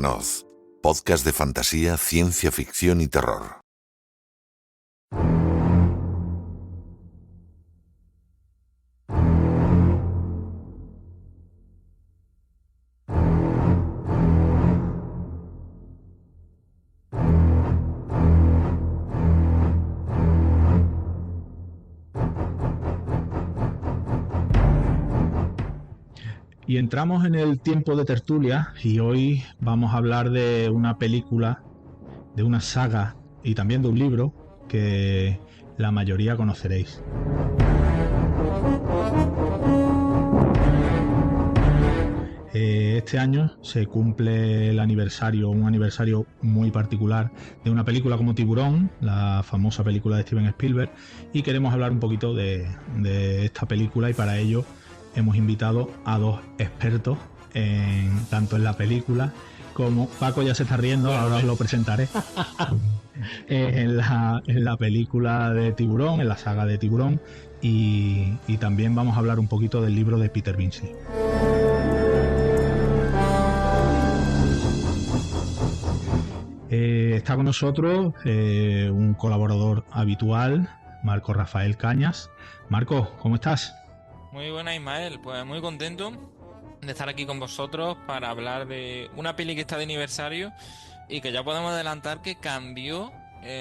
Ciudadanos, podcast de fantasía, ciencia ficción y terror. Y entramos en el tiempo de tertulia y hoy vamos a hablar de una película, de una saga y también de un libro que la mayoría conoceréis. Este año se cumple el aniversario, un aniversario muy particular de una película como Tiburón, la famosa película de Steven Spielberg, y queremos hablar un poquito de esta película y para ello hemos invitado a dos expertos tanto en la película como Paco ya se está riendo, ahora os lo presentaré. En la película de Tiburón, en la saga de Tiburón, y también vamos a hablar un poquito del libro de Peter Benchley. Está con nosotros un colaborador habitual, Marco Rafael Cañas. Marco, ¿cómo estás? Muy buena, Ismael. Pues muy contento de estar aquí con vosotros para hablar de una peli que está de aniversario y que ya podemos adelantar que cambió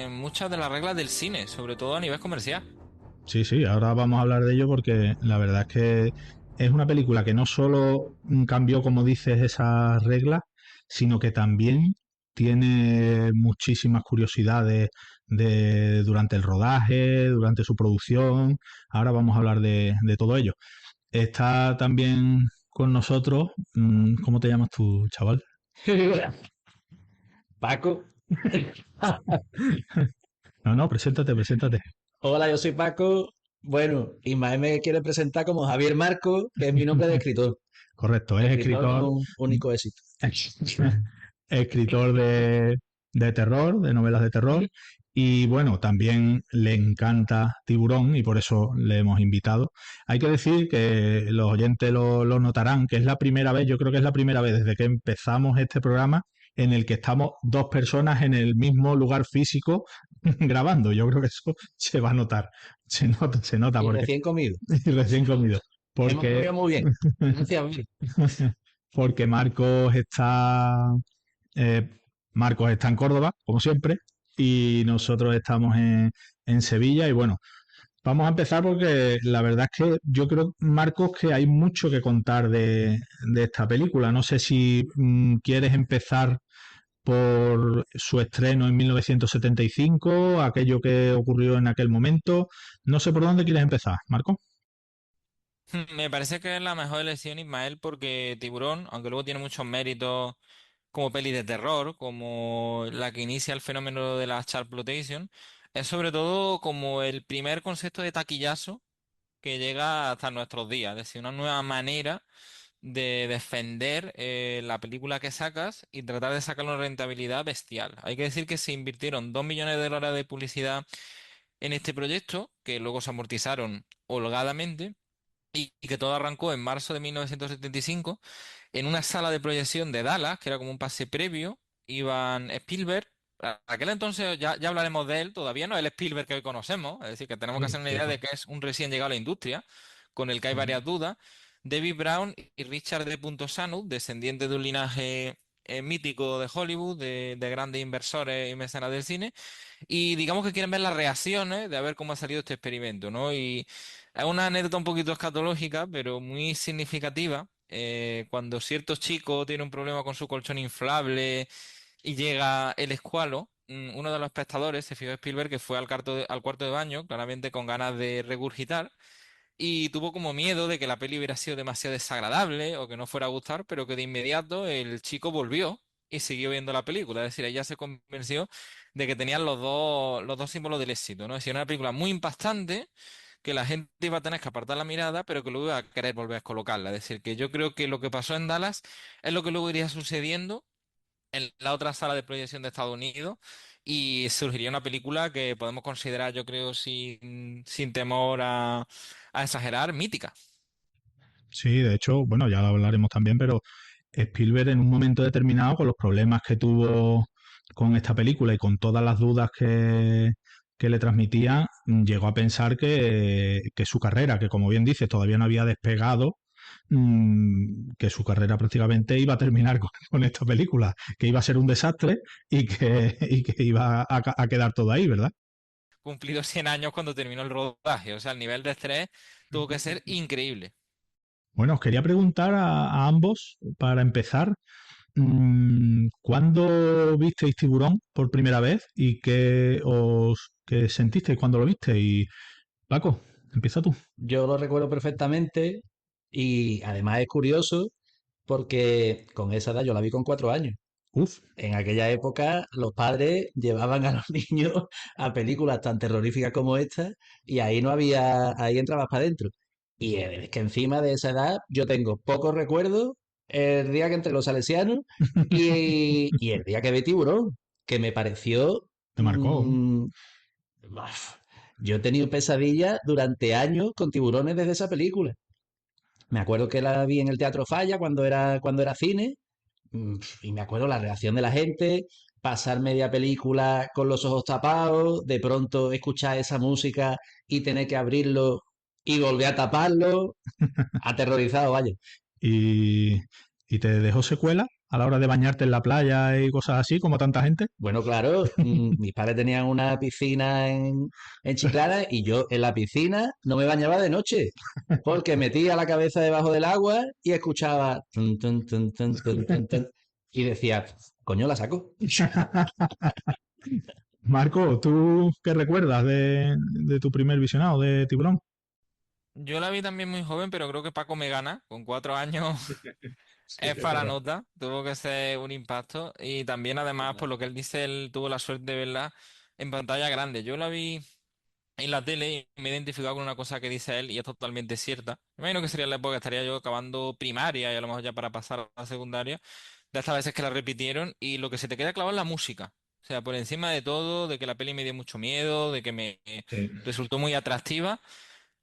muchas de las reglas del cine, sobre todo a nivel comercial. Sí, sí, ahora vamos a hablar de ello porque la verdad es que es una película que no solo cambió, como dices, esas reglas, sino que también tiene muchísimas curiosidades durante el rodaje, durante su producción. Ahora vamos a hablar de todo ello. Está también con nosotros, ¿cómo te llamas tú, chaval? Paco. No, no, preséntate, preséntate. Hola, yo soy Paco. Bueno, Ismael me quiere presentar como Javier Marco, que es mi nombre de escritor. Correcto, es Escritor escritor, con único éxito. escritor de terror, de novelas de terror, y bueno, también le encanta Tiburón y por eso le hemos invitado. Hay que decir que los oyentes lo notarán, que es la primera vez, yo creo que es la primera vez desde que empezamos este programa en el que estamos dos personas en el mismo lugar físico grabando. Yo creo que eso se va a notar, se nota Y porque recién comido. recién comido. Hemos Porque comido muy bien. Gracias a mí. porque eh, Marcos está en Córdoba, como siempre, y nosotros estamos en Sevilla. Y bueno, vamos a empezar porque la verdad es que yo creo, Marcos, que hay mucho que contar de esta película. No sé si quieres empezar por su estreno en 1975, aquello que ocurrió en aquel momento. No sé por dónde quieres empezar, Marcos. Me parece que es la mejor elección, Ismael, porque Tiburón, aunque luego tiene muchos méritos como peli de terror, como la que inicia el fenómeno de la charploitation, es sobre todo como el primer concepto de taquillazo que llega hasta nuestros días, es decir, una nueva manera de defender la película que sacas y tratar de sacar una rentabilidad bestial. Hay que decir que se invirtieron 2 millones de dólares de publicidad en este proyecto, que luego se amortizaron holgadamente. Y que todo arrancó en marzo de 1975 en una sala de proyección de Dallas, que era como un pase previo. Iban Spielberg, a aquel entonces ya hablaremos de él, todavía no es el Spielberg que hoy conocemos, es decir, que tenemos que hacer una idea de que es un recién llegado a la industria, con el que hay varias dudas. David Brown y Richard D. Sanu, descendientes de un linaje mítico de Hollywood, de grandes inversores y mecenas del cine, y digamos que quieren ver las reacciones de a ver cómo ha salido este experimento, ¿no? Y es una anécdota un poquito escatológica, pero muy significativa. Cuando cierto chico tiene un problema con su colchón inflable y llega el escualo, uno de los espectadores se fijó en Spielberg que fue al cuarto de baño, claramente con ganas de regurgitar, y tuvo como miedo de que la peli hubiera sido demasiado desagradable o que no fuera a gustar, pero que de inmediato el chico volvió y siguió viendo la película. Es decir, ella se convenció de que tenían los dos símbolos del éxito, ¿no? Es decir, una película muy impactante que la gente iba a tener que apartar la mirada, pero que luego iba a querer volver a colocarla. Es decir, que yo creo que lo que pasó en Dallas es lo que luego iría sucediendo en la otra sala de proyección de Estados Unidos y surgiría una película que podemos considerar, yo creo, sin temor a exagerar, mítica. Sí, de hecho, bueno, ya lo hablaremos también, pero Spielberg en un momento determinado, con los problemas que tuvo con esta película y con todas las dudas que le transmitía, llegó a pensar que su carrera, que como bien dices, todavía no había despegado, que su carrera prácticamente iba a terminar con esta película, que iba a ser un desastre y que iba a quedar todo ahí, ¿verdad? Cumplido 100 años cuando terminó el rodaje. O sea, el nivel de estrés tuvo que ser increíble. Bueno, os quería preguntar a ambos, para empezar, ¿cuándo visteis Tiburón por primera vez y qué sentisteis cuando lo viste? Y Paco, empieza tú. Yo lo recuerdo perfectamente y además es curioso porque con esa edad yo la vi con 4 años. Uf, En aquella época los padres llevaban a los niños a películas tan terroríficas como esta y ahí no había, ahí entrabas para adentro. Y es que encima de esa edad yo tengo pocos recuerdos el día que entré los salesianos y el día que vi Tiburón, que me pareció... te marcó. baf, yo he tenido pesadillas durante años con tiburones desde esa película. Me acuerdo que la vi en el Teatro Falla cuando era cine. Y me acuerdo la reacción de la gente, pasar media película con los ojos tapados, de pronto escuchar esa música y tener que abrirlo y volver a taparlo, aterrorizado, vaya. ¿Y, y te dejó secuela a la hora de bañarte en la playa y cosas así, como tanta gente? Bueno, claro, mis padres tenían una piscina en Chiclana y yo en la piscina no me bañaba de noche, porque metía la cabeza debajo del agua y escuchaba tun, tun, tun, tun, tun, tun, tun, y decía, coño, la saco. Marco, ¿tú qué recuerdas de tu primer visionado de Tiburón? Yo la vi también muy joven, pero creo que Paco me gana. Con 4 años es para nota. Tuvo que ser un impacto. Y también, además, por lo que él dice, él tuvo la suerte de verla en pantalla grande. Yo la vi en la tele y me he identificado con una cosa que dice él y es totalmente cierta. Me imagino que sería la época que estaría yo acabando primaria y a lo mejor ya para pasar a la secundaria, de estas veces que la repitieron y lo que se te queda clavado es la música. O sea, por encima de todo, de que la peli me dio mucho miedo, de que me Sí. resultó muy atractiva,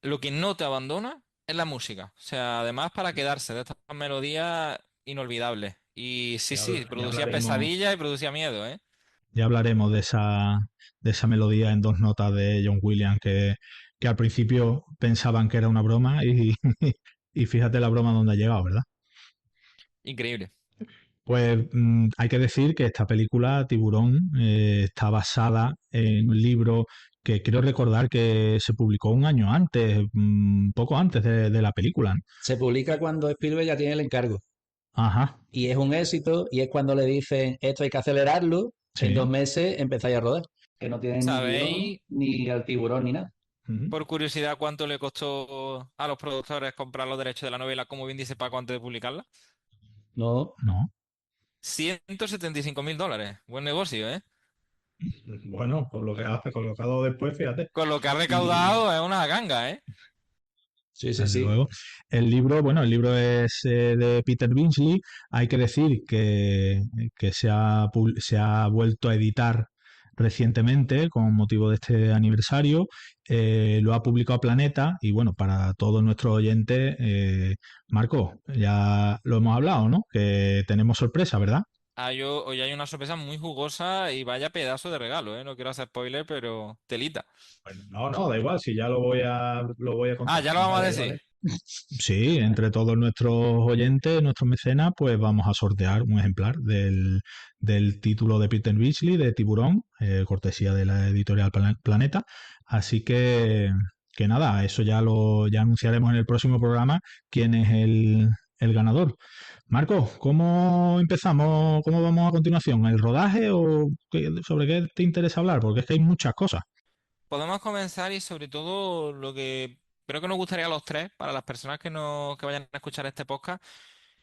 lo que no te abandona es la música. O sea, además para quedarse de estas melodías inolvidables. Y sí, sí, Ya producía hablaremos, pesadilla y producía miedo, ¿eh? ya hablaremos de esa melodía en dos notas de John Williams que al principio pensaban que era una broma y fíjate la broma donde ha llegado, ¿verdad? Increíble. Pues hay que decir que esta película, Tiburón, está basada en un libro que quiero recordar que se publicó un año antes, poco antes de la película. Se publica cuando Spielberg ya tiene el encargo. Ajá, Y es un éxito y es cuando le dicen esto hay que acelerarlo, en sí. 2 meses empezáis a rodar, que no tienen ni guión, ¿Sabéis, ni al tiburón, ni nada. Ujú. por curiosidad, cuánto le costó a los productores comprar los derechos de la novela, como bien dice Paco, antes de publicarla? No, No. 175.000 dólares. Buen negocio, ¿eh? Bueno, por lo que hace colocado después, fíjate. Con lo que ha Y recaudado es una ganga, ¿eh? sí, sí, desde sí. luego. El libro, bueno, el libro es de Peter Benchley. Hay que decir que se ha vuelto a editar recientemente con motivo de este aniversario. Lo ha publicado Planeta y bueno, para todos nuestros oyentes, Marco, ya lo hemos hablado, ¿no? Que tenemos sorpresa, ¿verdad? Hoy hay una sorpresa muy jugosa y vaya pedazo de regalo, ¿eh? No quiero hacer spoiler, pero telita. Bueno, no, no, da igual, si ya lo voy a Ah, contar. ya lo vamos a Vale, decir. vale. Sí, entre todos nuestros oyentes, nuestros mecenas, pues vamos a sortear un ejemplar del título de Peter Benchley, de Tiburón, cortesía de la editorial Planeta. Así que nada, eso ya anunciaremos en el próximo programa quién es el ganador. Marco, ¿cómo empezamos? ¿Cómo vamos a continuación? ¿El rodaje o sobre qué te interesa hablar? Porque es que hay muchas cosas. Podemos comenzar y sobre todo lo que creo que nos gustaría a los tres, para las personas que vayan a escuchar este podcast,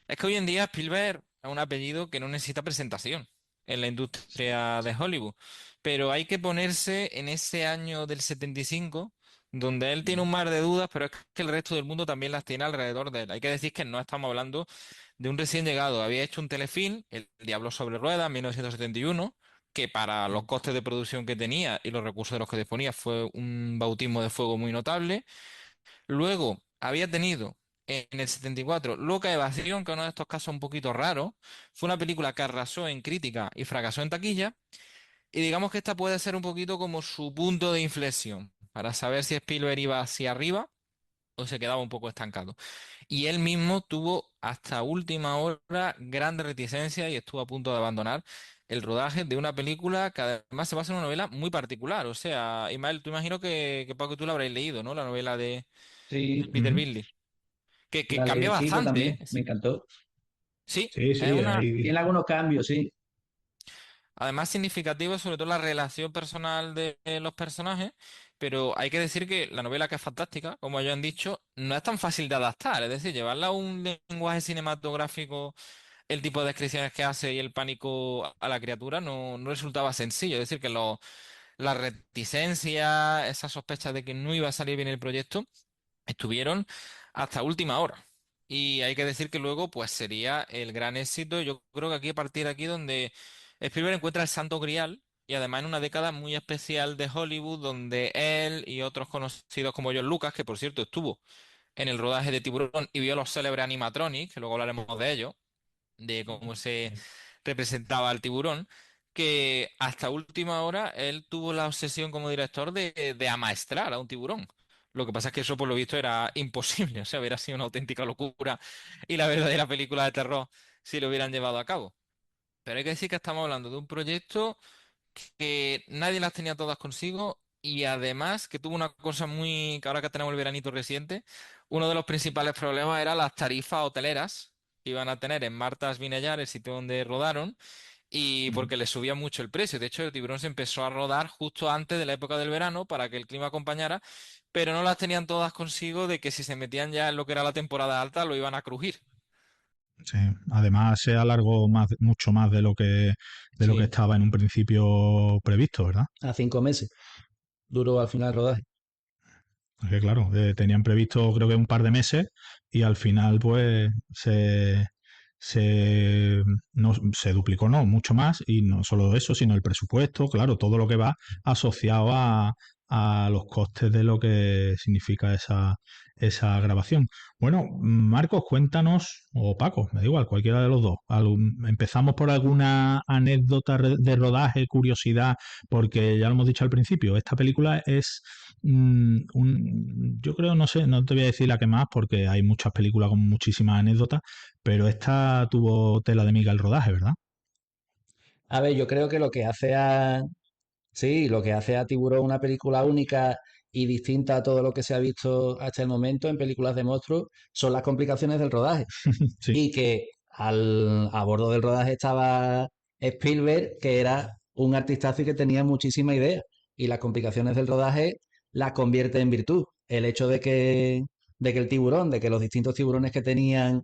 es que hoy en día Spielberg es un apellido que no necesita presentación en la industria de Hollywood. Pero hay que ponerse en ese año del 75, donde él tiene un mar de dudas, pero es que el resto del mundo también las tiene alrededor de él. Hay que decir que no estamos hablando de un recién llegado. Había hecho un telefilm, El Diablo sobre Ruedas, en 1971, que para los costes de producción que tenía y los recursos de los que disponía fue un bautismo de fuego muy notable. Luego había tenido en el 74, Loca Evasión, que es uno de estos casos un poquito raros. Fue una película que arrasó en crítica y fracasó en taquilla. Y digamos que esta puede ser un poquito como su punto de inflexión, para saber si Spielberg iba hacia arriba o se quedaba un poco estancado. Y él mismo tuvo hasta última hora grandes reticencias y estuvo a punto de abandonar el rodaje de una película que además se basa en una novela muy particular. O sea, Ismael, tú imagino que Paco, tú la habréis leído, ¿no? La novela de Sí, Peter Ujú. Binley. Que la leí cambia un chico bastante, también, ¿eh? me encantó. Sí, Sí, es sí, una. ahí. Tiene algunos cambios, sí. Además, significativo sobre todo la relación personal de los personajes, pero hay que decir que la novela, que es fantástica, como ya han dicho, no es tan fácil de adaptar. Es decir, llevarla a un lenguaje cinematográfico, el tipo de descripciones que hace y el pánico a la criatura no resultaba sencillo. Es decir, que la reticencia, esas sospechas de que no iba a salir bien el proyecto, estuvieron hasta última hora. Y hay que decir que luego, pues sería el gran éxito. Yo creo que aquí, a partir de aquí, donde Spielberg encuentra el Santo Grial, y además en una década muy especial de Hollywood, donde él y otros conocidos como John Lucas, que por cierto estuvo en el rodaje de Tiburón y vio los célebres animatronics, que luego hablaremos de ello, de cómo se representaba al tiburón, que hasta última hora él tuvo la obsesión como director de amaestrar a un tiburón. Lo que pasa es que eso por lo visto era imposible, o sea, hubiera sido una auténtica locura y la verdadera película de terror si lo hubieran llevado a cabo. Pero hay que decir que estamos hablando de un proyecto que nadie las tenía todas consigo y además que tuvo una cosa muy, que ahora que tenemos el veranito reciente, uno de los principales problemas era las tarifas hoteleras que iban a tener en Martas Vineyard, el sitio donde rodaron, y Ujú. porque le subía mucho el precio. De hecho, el Tiburón se empezó a rodar justo antes de la época del verano para que el clima acompañara, pero no las tenían todas consigo de que si se metían ya en lo que era la temporada alta lo iban a crujir. Sí. Además se alargó más, mucho más de lo que Sí, estaba en un principio previsto, ¿verdad? a 5 meses. Duró al final el rodaje. Es que claro, tenían previsto creo que un par de meses y al final pues se, no, se duplicó, no, mucho más y no solo eso, sino el presupuesto, claro, todo lo que va asociado a los costes de lo que significa esa grabación. Bueno, Marcos, cuéntanos, o Paco, me da igual, cualquiera de los dos. Empezamos por alguna anécdota de rodaje, curiosidad, porque ya lo hemos dicho al principio, esta película es yo creo, no sé, no te voy a decir la que más porque hay muchas películas con muchísimas anécdotas, pero esta tuvo tela de miga el rodaje, ¿verdad? A ver, yo creo que lo que hace a, sí, lo que hace a Tiburón una película única y distinta a todo lo que se ha visto hasta el momento en películas de monstruos son las complicaciones del rodaje. Sí, Y que a bordo del rodaje estaba Spielberg, que era un artistazo y que tenía muchísima idea. Y las complicaciones del rodaje las convierte en virtud. El hecho de que el tiburón, de que los distintos tiburones que tenían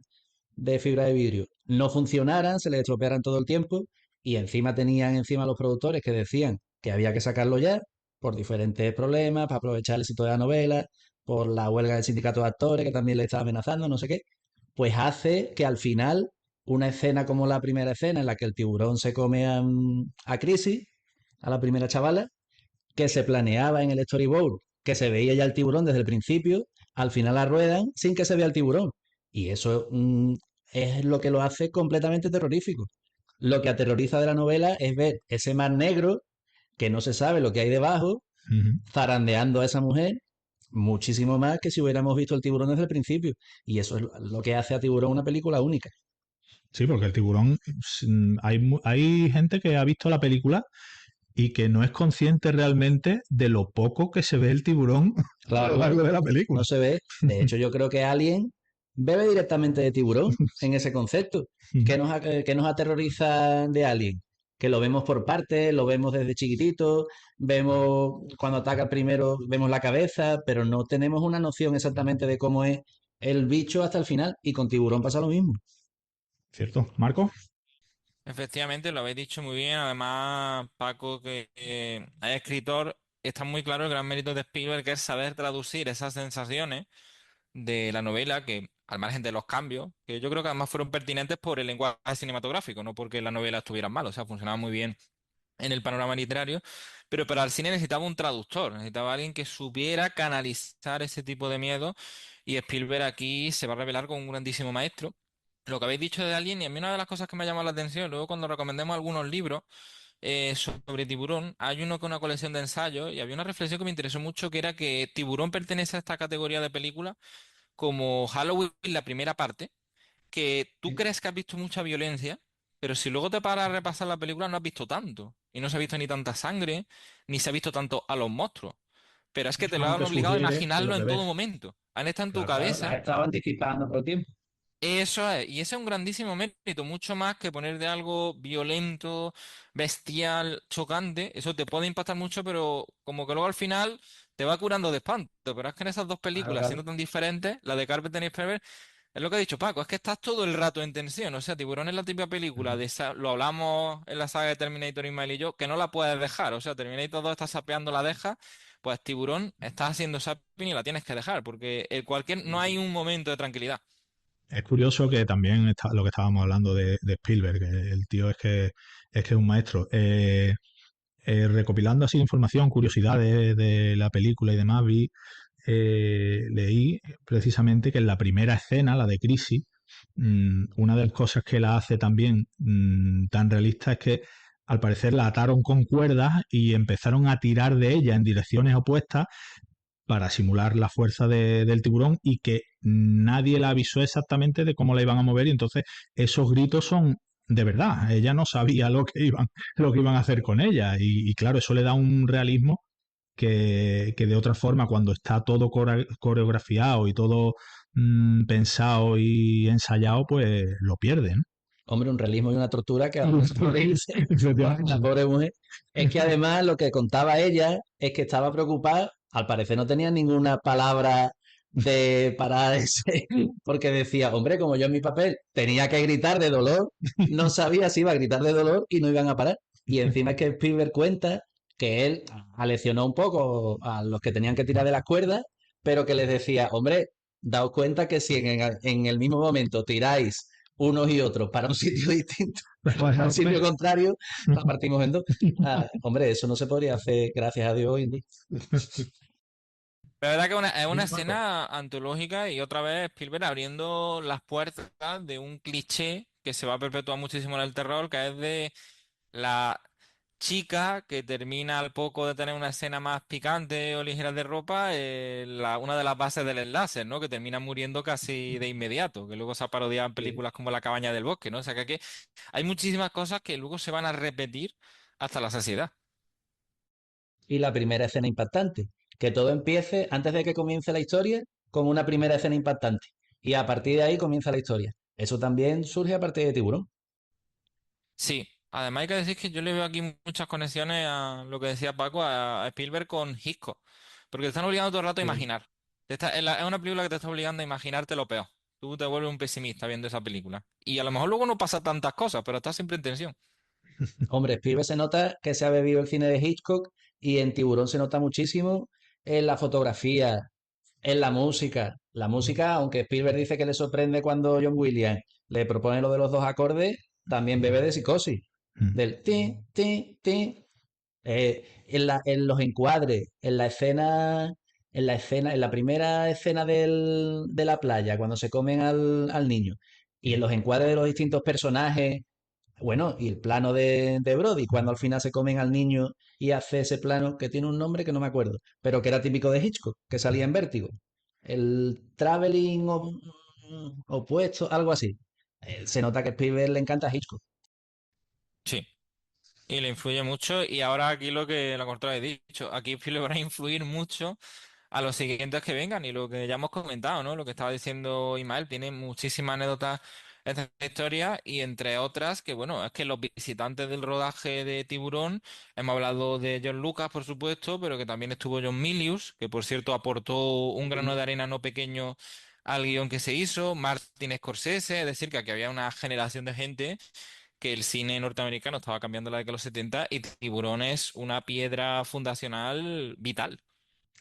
de fibra de vidrio no funcionaran, se les estropearan todo el tiempo y encima tenían encima los productores que decían que había que sacarlo ya por diferentes problemas, para aprovechar el éxito de la novela, por la huelga del sindicato de actores que también le estaba amenazando, no sé qué, pues hace que al final una escena como la primera escena en la que el tiburón se come a Crisis, a la primera chavala, que se planeaba en el storyboard, que se veía ya el tiburón desde el principio, al final la ruedan sin que se vea el tiburón. Y eso es lo que lo hace completamente terrorífico. Lo que aterroriza de la novela es ver ese mar negro que no se sabe lo que hay debajo, ujú. zarandeando a esa mujer muchísimo más que si hubiéramos visto el tiburón desde el principio. Y eso es lo que hace a Tiburón una película única. Sí, porque el tiburón, hay gente que ha visto la película y que no es consciente realmente de lo poco que se ve el tiburón a Claro, lo claro. largo de la película. No se ve. De hecho, yo creo que Alien bebe directamente de tiburón en ese concepto. ¿Qué nos aterroriza de Alien? Que lo vemos por partes, lo vemos desde chiquitito, vemos cuando ataca primero, vemos la cabeza, pero no tenemos una noción exactamente de cómo es el bicho hasta el final. Y con tiburón pasa lo mismo. ¿Cierto? ¿Marco? Efectivamente, lo habéis dicho muy bien. Además, Paco, que es escritor, está muy claro el gran mérito de Spielberg, que es saber traducir esas sensaciones de la novela, que al margen de los cambios, que yo creo que además fueron pertinentes por el lenguaje cinematográfico, no porque la novela estuviera mal, o sea, funcionaba muy bien en el panorama literario, pero para el cine necesitaba un traductor, necesitaba alguien que supiera canalizar ese tipo de miedo Y Spielberg aquí se va a revelar como un grandísimo maestro. Lo que habéis dicho de Alien, y a mí una de las cosas que me ha llamado la atención, luego cuando recomendemos algunos libros sobre Tiburón, hay uno con una colección de ensayos y había una reflexión que me interesó mucho, que era que Tiburón pertenece a esta categoría de películas como Halloween, la primera parte, que tú crees que has visto mucha violencia, pero si luego te paras a repasar la película no has visto tanto. Y no se ha visto ni tanta sangre, ni se ha visto tanto a los monstruos. Pero es que te Eso lo no han te obligado a sugiere de imaginarlo lo que en todo ves. momento. Han estado en tu Claro. Claro, las cabeza. estaba anticipando por tiempo. Eso es, y ese es un grandísimo mérito, mucho más que poner de algo violento, bestial, chocante. Eso te puede impactar mucho, pero como que luego al final te va curando de espanto. Pero es que en esas dos Claro, películas, siendo claro. tan diferentes, la de Carpenter y Spielberg, es lo que ha dicho Paco, es que estás todo el rato en tensión. O sea, Tiburón es la típica película lo hablamos en la saga de Terminator, Ismael y yo, que no la puedes dejar. O sea, Terminator 2 está sapeando, la deja, pues Tiburón estás haciendo zapping y la tienes que dejar, porque no Sí, hay sí. un momento de tranquilidad. Es curioso que también está lo que estábamos hablando de Spielberg, que el tío es que es un maestro. Recopilando así información, curiosidades de la película y demás, leí precisamente que en la primera escena, la de Crisis, una de las cosas que la hace también tan realista es que al parecer la ataron con cuerdas y empezaron a tirar de ella en direcciones opuestas para simular la fuerza del tiburón y que nadie la avisó exactamente de cómo la iban a mover y entonces esos gritos son de verdad, ella no sabía lo que iban a hacer con ella y claro, eso le da un realismo que de otra forma cuando está todo coreografiado y todo pensado y ensayado, pues lo pierde, ¿no? Hombre, un realismo y una tortura que ahora se puede irse. La Efectivamente. pobre mujer. Es que además lo que contaba ella es que estaba preocupada. Al parecer no tenía ninguna palabra de para ese, porque decía, hombre, como yo en mi papel tenía que gritar de dolor, no sabía si iba a gritar de dolor y no iban a parar. Y encima es que Spielberg cuenta que él aleccionó un poco a los que tenían que tirar de las cuerdas, pero que les decía, hombre, daos cuenta que si en el mismo momento tiráis unos y otros para un sitio distinto, para un sitio contrario, la partimos en dos. Ah, hombre, eso no se podría hacer, gracias a Dios, hoy en día. La verdad que es una Dime, Paco. escena antológica y otra vez Spielberg abriendo las puertas de un cliché que se va a perpetuar muchísimo en el terror, que es de la chica que termina al poco de tener una escena más picante o ligera de ropa, una de las bases del láser, ¿no? Que termina muriendo casi de inmediato, que luego se ha parodiado en Sí. películas como La cabaña del bosque, ¿no? O sea que hay muchísimas cosas que luego se van a repetir hasta la saciedad. Y la primera escena impactante, que todo empiece antes de que comience la historia con una primera escena impactante. Y a partir de ahí comienza la historia. Eso también surge a partir de Tiburón. Sí, además hay que decir que yo le veo aquí muchas conexiones a lo que decía Paco, a Spielberg con Hitchcock, porque te están obligando todo el rato a Sí. imaginar. Es una película que te está obligando a imaginarte lo peor. Tú te vuelves un pesimista viendo esa película. Y a lo mejor luego no pasa tantas cosas, pero estás siempre en tensión. Hombre, Spielberg se nota que se ha bebido el cine de Hitchcock y en Tiburón se nota muchísimo en la fotografía, en la música. La música, aunque Spielberg dice que le sorprende cuando John Williams le propone lo de los dos acordes, también bebe de Psicosis. Del ti, ti, ti. En los encuadres, en la primera escena de la playa, cuando se comen al niño, y en los encuadres de los distintos personajes, bueno, y el plano de Brody, cuando al final se comen al niño y hace ese plano que tiene un nombre que no me acuerdo, pero que era típico de Hitchcock, que salía en Vértigo. El traveling opuesto, algo así. Se nota que a Spielberg le encanta a Hitchcock. Sí. Y le influye mucho. Y ahora aquí lo contrario he dicho. Aquí le van a influir mucho a los siguientes que vengan. Y lo que ya hemos comentado, ¿no? Lo que estaba diciendo Ismael, tiene muchísimas anécdotas esta historia. Y entre otras, que bueno, es que los visitantes del rodaje de Tiburón, hemos hablado de John Lucas, por supuesto, pero que también estuvo John Milius, que por cierto aportó un grano de arena no pequeño al guión que se hizo. Martin Scorsese, es decir, que aquí había una generación de gente que el cine norteamericano estaba cambiando la década de los 70 y Tiburón es una piedra fundacional vital.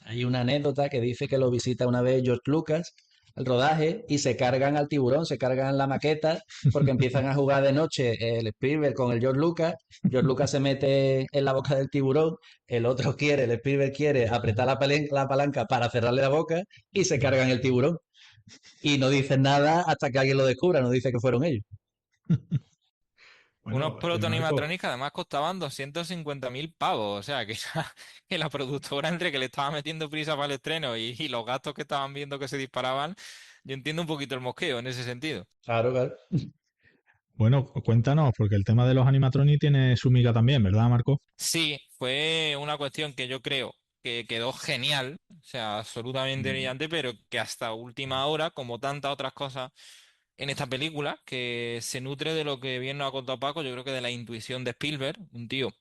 Hay una anécdota que dice que lo visita una vez George Lucas al rodaje y se cargan al tiburón, se cargan la maqueta porque empiezan a jugar de noche el Spielberg con el George Lucas se mete en la boca del tiburón, el otro quiere, el Spielberg quiere apretar la palanca para cerrarle la boca y se cargan el tiburón. Y no dicen nada hasta que alguien lo descubra, no dice que fueron ellos. Unos Bueno, Marco, protoanimatronics que además costaban 250.000 pavos. O sea, que, que la productora, entre que le estaba metiendo prisa para el estreno y los gastos que estaban viendo que se disparaban, yo entiendo un poquito el mosqueo en ese sentido. Claro, claro. bueno, cuéntanos, porque el tema de los animatronics tiene su miga también, ¿verdad, Marco? Sí, fue una cuestión que yo creo que quedó genial, o sea, absolutamente brillante, pero que hasta última hora, como tantas otras cosas en esta película, que se nutre de lo que bien nos ha contado Paco, yo creo que de la intuición de Spielberg, un tío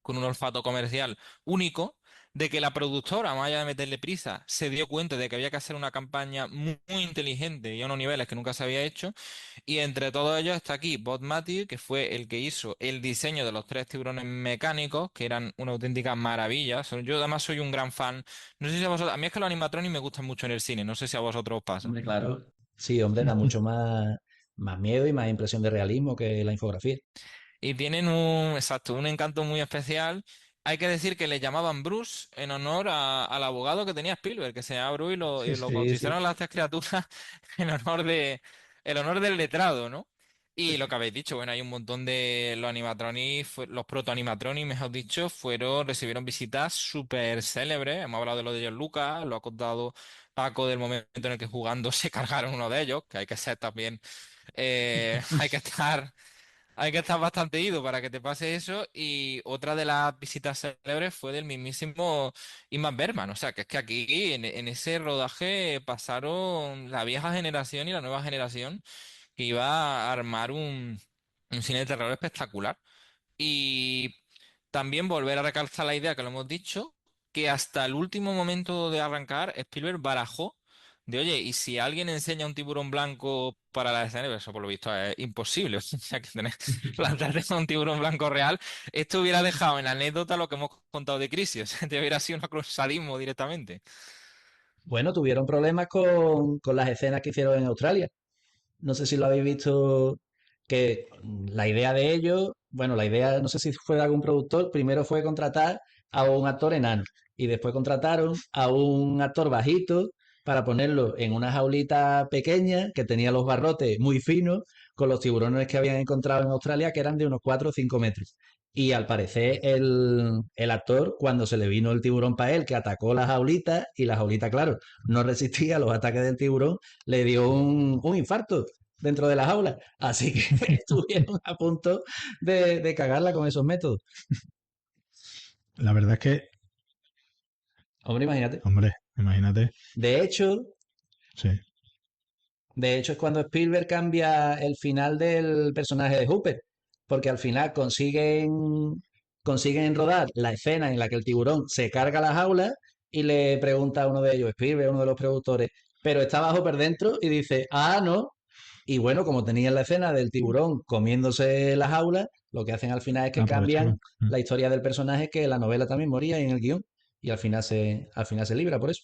con un olfato comercial único, de que la productora, más allá de meterle prisa, se dio cuenta de que había que hacer una campaña muy inteligente y a unos niveles que nunca se había hecho. Y entre todos ellos está aquí Bob Matthews, que fue el que hizo el diseño de los tres tiburones mecánicos, que eran una auténtica maravilla. Yo además soy un gran fan. No sé si a vosotros, a mí es que los animatronics me gustan mucho en el cine, no sé si a vosotros os pasa. Hombre, claro. Sí, hombre, da mucho más miedo y más impresión de realismo que la infografía. Y tienen exacto, un encanto muy especial. Hay que decir que le llamaban Bruce en honor al abogado que tenía Spielberg, que se llama Bruce y lo Sí, sí. bautizaron las tres criaturas el honor del letrado, ¿no? Y lo que habéis dicho, bueno, hay un montón de los animatronics, los proto-animatronics, mejor dicho, recibieron visitas súper célebres. Hemos hablado de lo de George Lucas, lo ha contado Paco del momento en el que jugando se cargaron uno de ellos, que hay que ser también, hay que estar bastante ido para que te pase eso. Y otra de las visitas célebres fue del mismísimo Ingmar Bergman. O sea, que es que aquí en ese rodaje pasaron la vieja generación y la nueva generación que iba a armar un cine de terror espectacular. Y también volver a recalcar la idea que lo hemos dicho, que hasta el último momento de arrancar, Spielberg barajó de, oye, y si alguien enseña un tiburón blanco para la escena, eso por lo visto es imposible, o sea, que tener plantarte con un tiburón blanco real, esto hubiera dejado en anécdota lo que hemos contado de Crisis, o sea, te hubiera sido un sadismo directamente. Bueno, tuvieron problemas con las escenas que hicieron en Australia. No sé si lo habéis visto, que la idea de ellos, bueno, la idea, no sé si fue de algún productor, primero fue contratar a un actor enano y después contrataron a un actor bajito para ponerlo en una jaulita pequeña que tenía los barrotes muy finos con los tiburones que habían encontrado en Australia que eran de unos 4 o 5 metros. Y al parecer el actor, cuando se le vino el tiburón para él, que atacó la jaulita y la jaulita, claro, no resistía a los ataques del tiburón, le dio un infarto dentro de la jaula. Así que estuvieron a punto de cagarla con esos métodos. La verdad es que, Hombre, imagínate. hombre, imagínate, De hecho, sí. de hecho es cuando Spielberg cambia el final del personaje de Hooper, porque al final consiguen rodar la escena en la que el tiburón se carga la jaula y le pregunta a uno de ellos, Spielberg, uno de los productores, pero estaba Hooper dentro y dice, ah, no. Y bueno, como tenían la escena del tiburón comiéndose la jaula, lo que hacen al final es que cambian Aprovecharon. Mm. la historia del personaje, que en la novela también moría y en el guión, y al final se libra por eso.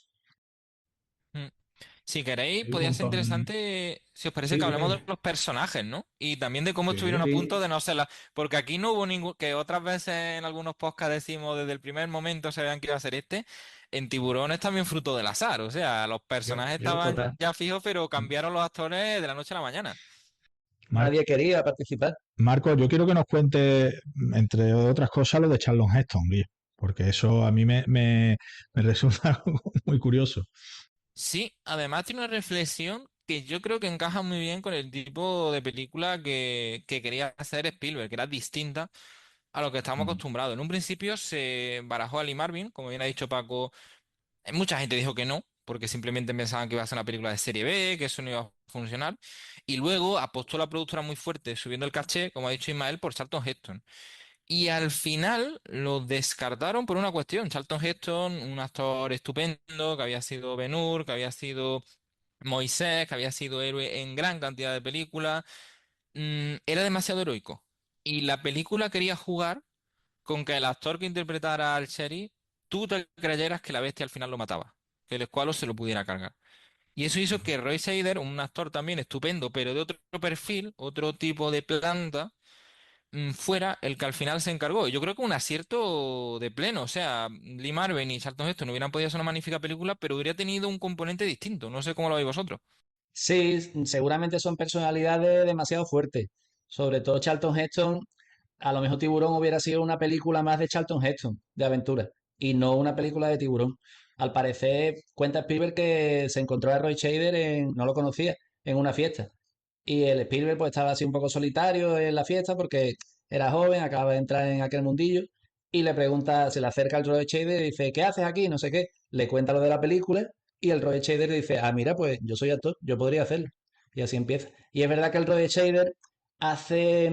Mm. Si queréis, Hay un podría ser montón. interesante, si os parece, Sí, que dime, hablemos de dime. los personajes, ¿no? Y también de cómo estuvieron Sí. a Sí, punto de no ser porque aquí no hubo ningún, que otras veces en algunos podcasts decimos desde el primer momento se vean que iba a ser este, en Tiburón es también fruto del azar, o sea, los personajes estaban total. ya fijos, pero cambiaron los actores de la noche a la mañana. Mar- Nadie quería participar. Marco, yo quiero que nos cuente, entre otras cosas, lo de Charlton Heston, tío, porque eso a mí me resulta muy curioso. Sí, además tiene una reflexión que yo creo que encaja muy bien con el tipo de película que quería hacer Spielberg, que era distinta a lo que estamos Mm. acostumbrados. En un principio se barajó a Lee Marvin, como bien ha dicho Paco, mucha gente dijo que no, porque simplemente pensaban que iba a ser una película de serie B, que eso no iba a funcionar. Y luego apostó la productora muy fuerte, subiendo el caché, como ha dicho Ismael, por Charlton Heston. Y al final lo descartaron por una cuestión. Charlton Heston, un actor estupendo, que había sido Ben-Hur, que había sido Moisés, que había sido héroe en gran cantidad de películas, era demasiado heroico. Y la película quería jugar con que el actor que interpretara al sheriff, tú te creyeras que la bestia al final lo mataba, que el escualo se lo pudiera cargar. Y eso hizo que Roy Scheider, un actor también estupendo, pero de otro perfil, otro tipo de planta, fuera el que al final se encargó. Yo creo que un acierto de pleno. O sea, Lee Marvin y Charlton Heston no hubieran podido hacer una magnífica película, pero hubiera tenido un componente distinto. No sé cómo lo veis vosotros. Sí, seguramente son personalidades demasiado fuertes. Sobre todo Charlton Heston. A lo mejor Tiburón hubiera sido una película más de Charlton Heston, de aventura, y no una película de tiburón. Al parecer, cuenta Spielberg que se encontró a Roy Scheider no lo conocía, en una fiesta. Y el Spielberg pues estaba así un poco solitario en la fiesta porque era joven, acaba de entrar en aquel mundillo, y le pregunta, se le acerca al Roy Scheider y dice, ¿qué haces aquí? No sé qué. Le cuenta lo de la película y el Roy Scheider dice, ah, mira, pues yo soy actor, yo podría hacerlo. Y así empieza. Y es verdad que el Roy Scheider hace,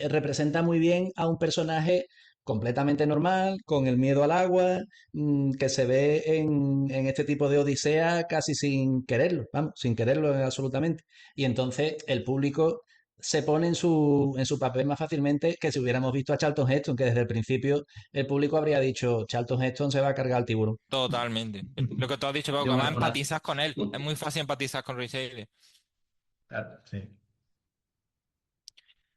representa muy bien a un personaje completamente normal, con el miedo al agua, que se ve en este tipo de odisea casi sin quererlo, vamos, sin quererlo absolutamente. Y entonces el público se pone en su papel más fácilmente que si hubiéramos visto a Charlton Heston, que desde el principio el público habría dicho, Charlton Heston se va a cargar al tiburón. Totalmente. Lo que tú has dicho, Pau, De que una además forma. empatizas con él. Es muy fácil empatizar con Rhys Daly. Claro, sí.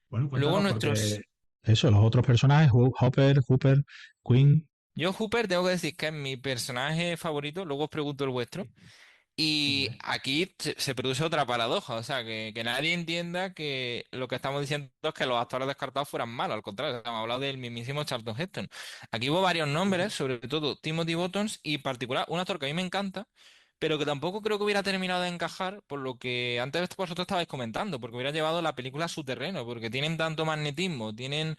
Bueno, Luego cuéntanos, porque nuestros... eso, los otros personajes, Hopper, Hooper, Queen. Yo, Hooper, tengo que decir que es mi personaje favorito, luego os pregunto el vuestro. Y Hombre, aquí se produce otra paradoja, o sea, que nadie entienda que lo que estamos diciendo es que los actores descartados fueran malos, al contrario, hemos hablado del mismísimo Charlton Heston. Aquí hubo varios nombres, sobre todo Timothy Bottoms y en particular un actor que a mí me encanta, pero que tampoco creo que hubiera terminado de encajar por lo que antes vosotros estabais comentando, porque hubiera llevado la película a su terreno, porque tienen tanto magnetismo, tienen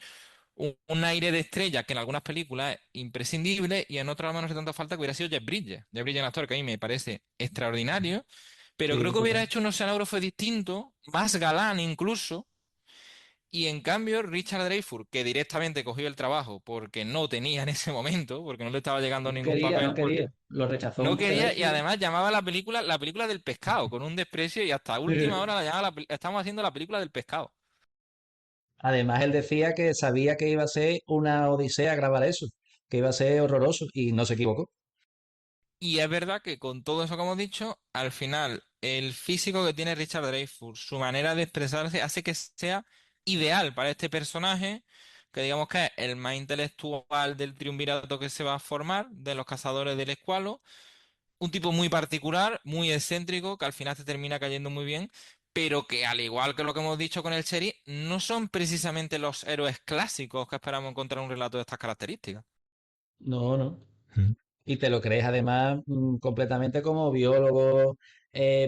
un aire de estrella que en algunas películas es imprescindible y en otras no hace tanta falta que hubiera sido Jeff Bridges. Jeff Bridges es un actor que a mí me parece extraordinario, pero creo sí, que hubiera total. hecho un escenógrafo distinto, más galán incluso, y en cambio Richard Dreyfuss, que directamente cogió el trabajo porque no tenía en ese momento, porque no le estaba llegando No ningún quería, no papel, quería. Lo rechazó no muchas quería y veces. además llamaba a la película del pescado, con un desprecio y hasta última hora la llamaba estamos haciendo la película del pescado. Además, él decía que sabía que iba a ser una odisea grabar eso, que iba a ser horroroso, y no se equivocó. Y es verdad que con todo eso que hemos dicho, al final el físico que tiene Richard Dreyfuss, su manera de expresarse, hace que sea ideal para este personaje, que digamos que es el más intelectual del triunvirato que se va a formar, de los cazadores del Escualo, un tipo muy particular, muy excéntrico, que al final te termina cayendo muy bien, pero que al igual que lo que hemos dicho con el Cherry, no son precisamente los héroes clásicos que esperamos encontrar en un relato de estas características. No, no. Mm. Y te lo crees además completamente como biólogo,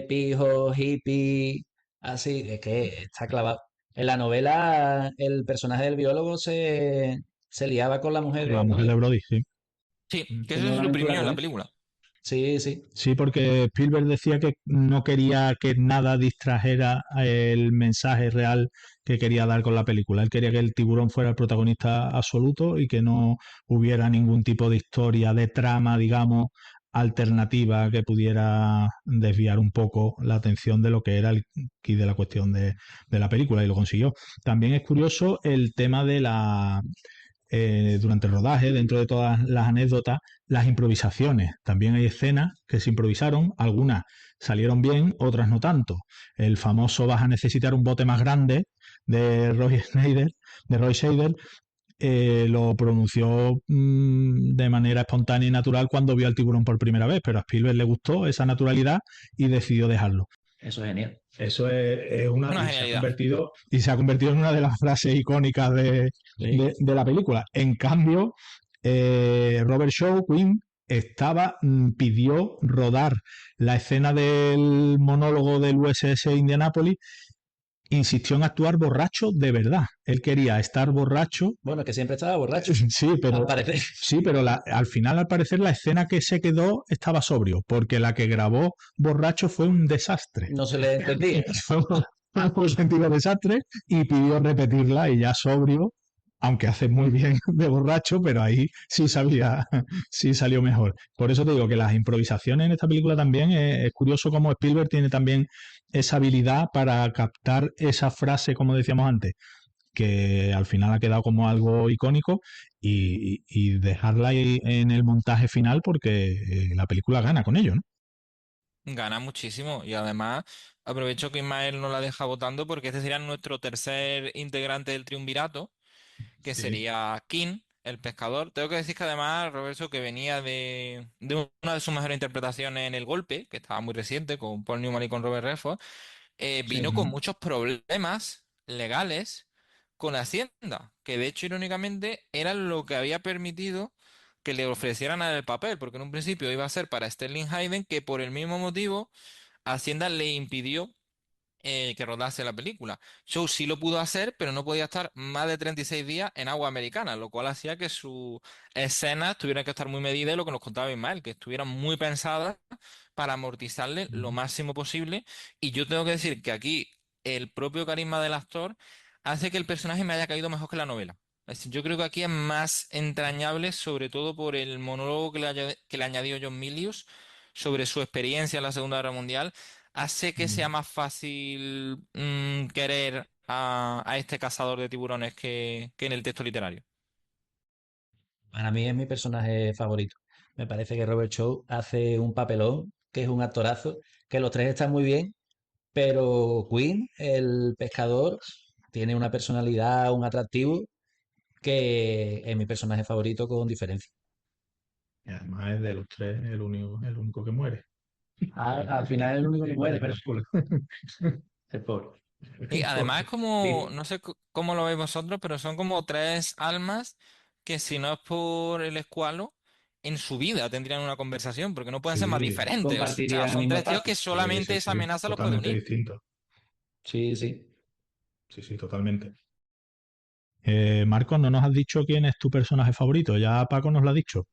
pijo, hippie, así, es que está clavado. En la novela, el personaje del biólogo se liaba con la mujer Con la de mujer Brody. de Brody, sí. Sí, Mm. que eso Tenía se una aventura suprimió en con la él. película. Sí, sí. Sí, porque Spielberg decía que no quería que nada distrajera el mensaje real que quería dar con la película. Él quería que el tiburón fuera el protagonista absoluto y que no hubiera ningún tipo de historia, de trama, digamos, alternativa que pudiera desviar un poco la atención de lo que era el quid de la cuestión de la película y lo consiguió. También es curioso el tema de durante el rodaje, dentro de todas las anécdotas, las improvisaciones. También hay escenas que se improvisaron, algunas salieron bien, otras no tanto. El famoso vas a necesitar un bote más grande de Roy Schneider, de Roy Scheider, lo pronunció de manera espontánea y natural cuando vio al tiburón por primera vez, pero a Spielberg le gustó esa naturalidad y decidió dejarlo. Eso es genial. Eso es una Una genialidad. y se ha convertido en una de las frases icónicas Sí. de la película. En cambio, Robert Shaw, Queen, pidió rodar la escena del monólogo del USS Indianapolis, insistió en actuar borracho de verdad. Él quería estar borracho. Bueno, que siempre estaba borracho, Sí, al pero parecer. al final, al parecer, la escena que se quedó estaba sobrio, porque la que grabó borracho fue un desastre. No se le entendía. Fue un sentido desastre y pidió repetirla y ya sobrio, aunque hace muy bien de borracho, pero ahí sí sabía, sí salió mejor. Por eso te digo que las improvisaciones en esta película también es curioso cómo Spielberg tiene también esa habilidad para captar esa frase, como decíamos antes, que al final ha quedado como algo icónico y dejarla ahí en el montaje final porque la película gana con ello, ¿no? Gana muchísimo y además aprovecho que Ismael no la deja votando porque este sería nuestro tercer integrante del triunvirato, que Sí. sería King, el pescador. Tengo que decir que además Roberto, que venía de una de sus mejores interpretaciones en El Golpe, que estaba muy reciente, con Paul Newman y con Robert Redford, vino Sí. con Ujú. muchos problemas legales con Hacienda, que de hecho, irónicamente, era lo que había permitido que le ofrecieran el papel, porque en un principio iba a ser para Sterling Hayden, que por el mismo motivo Hacienda le impidió que rodase la película. Show sí lo pudo hacer, pero no podía estar más de 36 días en agua americana, lo cual hacía que sus escenas tuvieran que estar muy medidas, y lo que nos contaba Ismael, que estuvieran muy pensadas para amortizarle lo Ujú. máximo posible. Y yo tengo que decir que aquí el propio carisma del actor hace que el personaje me haya caído mejor que la novela. Es decir, yo creo que aquí es más entrañable, sobre todo por el monólogo que le añadió John Milius sobre su experiencia en la Segunda Guerra Mundial. Hace que sea Ujú. más fácil querer a este cazador de tiburones que en el texto literario. Para mí es mi personaje favorito. Me parece que Robert Shaw hace un papelón, que es un actorazo, que los tres están muy bien, pero Quinn, el pescador, tiene una personalidad, un atractivo que es mi personaje favorito con diferencia. Y además es de los tres el único que muere. Al final es el único que En la muere, pero película. el pobre. Y además es como, Dice, no sé cómo lo veis vosotros, pero son como tres almas que, si no es por el escualo, en su vida tendrían una conversación, porque no pueden ser más Sí, diferentes. O sea, compartiría el son mismo tres tíos espacio. que sí, solamente sí, esa sí, amenaza los puede totalmente unir. distinto. Sí, sí. Sí, sí, totalmente. Marcos, no nos has dicho quién es tu personaje favorito. Ya Paco nos lo ha dicho.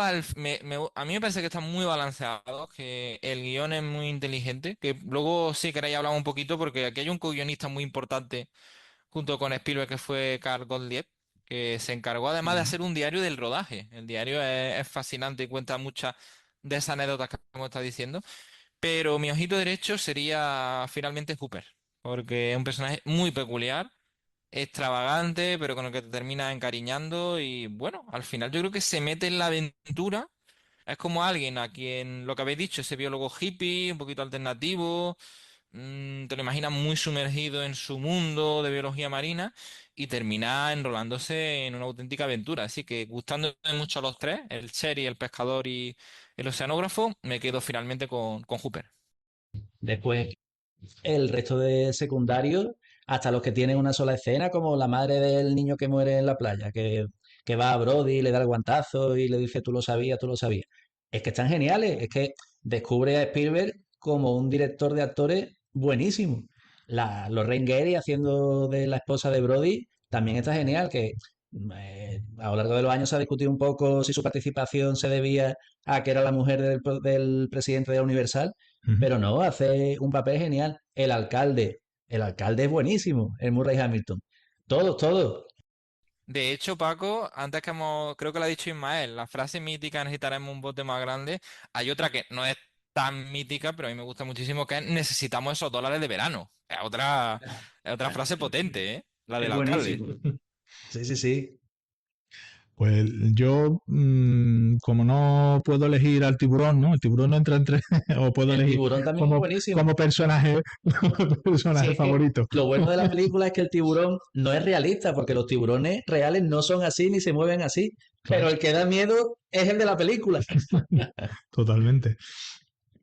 A mí me parece que está muy balanceado, que el guión es muy inteligente, que luego si queréis hablamos un poquito, porque aquí hay un co-guionista muy importante junto con Spielberg, que fue Carl Gottlieb, que se encargó además de Ujú. hacer un diario del rodaje. El diario es fascinante y cuenta muchas de esas anécdotas que hemos estado diciendo. Pero mi ojito derecho sería finalmente Hooper, porque es un personaje muy peculiar, extravagante, pero con el que te terminas encariñando. Y bueno, al final yo creo que se mete en la aventura. Es como alguien a quien, lo que habéis dicho, ese biólogo hippie, un poquito alternativo. Te lo imaginas muy sumergido en su mundo de biología marina y termina enrolándose en una auténtica aventura. Así que, gustándome mucho a los tres, el Cherry, el pescador y el oceanógrafo, me quedo finalmente con Hooper. Después, el resto de secundarios, hasta los que tienen una sola escena, como la madre del niño que muere en la playa, que va a Brody, le da el guantazo y le dice, tú lo sabías, tú lo sabías. Es que están geniales, es que descubre a Spielberg como un director de actores buenísimo. Lorraine Gary haciendo de la esposa de Brody también está genial, que a lo largo de los años se ha discutido un poco si su participación se debía a que era la mujer del presidente de la Universal, Ujú. pero no, hace un papel genial. El alcalde es buenísimo, el Murray Hamilton. Todos, todos. De hecho, Paco, antes creo que lo ha dicho Ismael, la frase mítica necesitaremos un bote más grande. Hay otra que no es tan mítica, pero a mí me gusta muchísimo, que es necesitamos esos dólares de verano. Es otra frase potente, ¿eh? La Es del alcalde. buenísimo. Sí, sí, sí. Pues yo, como no puedo elegir al tiburón, ¿no? El tiburón no entra entre, o puedo El elegir tiburón también es como, buenísimo. como personaje, como Sí, personaje es que favorito. lo bueno de la película es que el tiburón no es realista, porque los tiburones reales no son así ni se mueven así. Pero Claro, el que da miedo es el de la película. totalmente.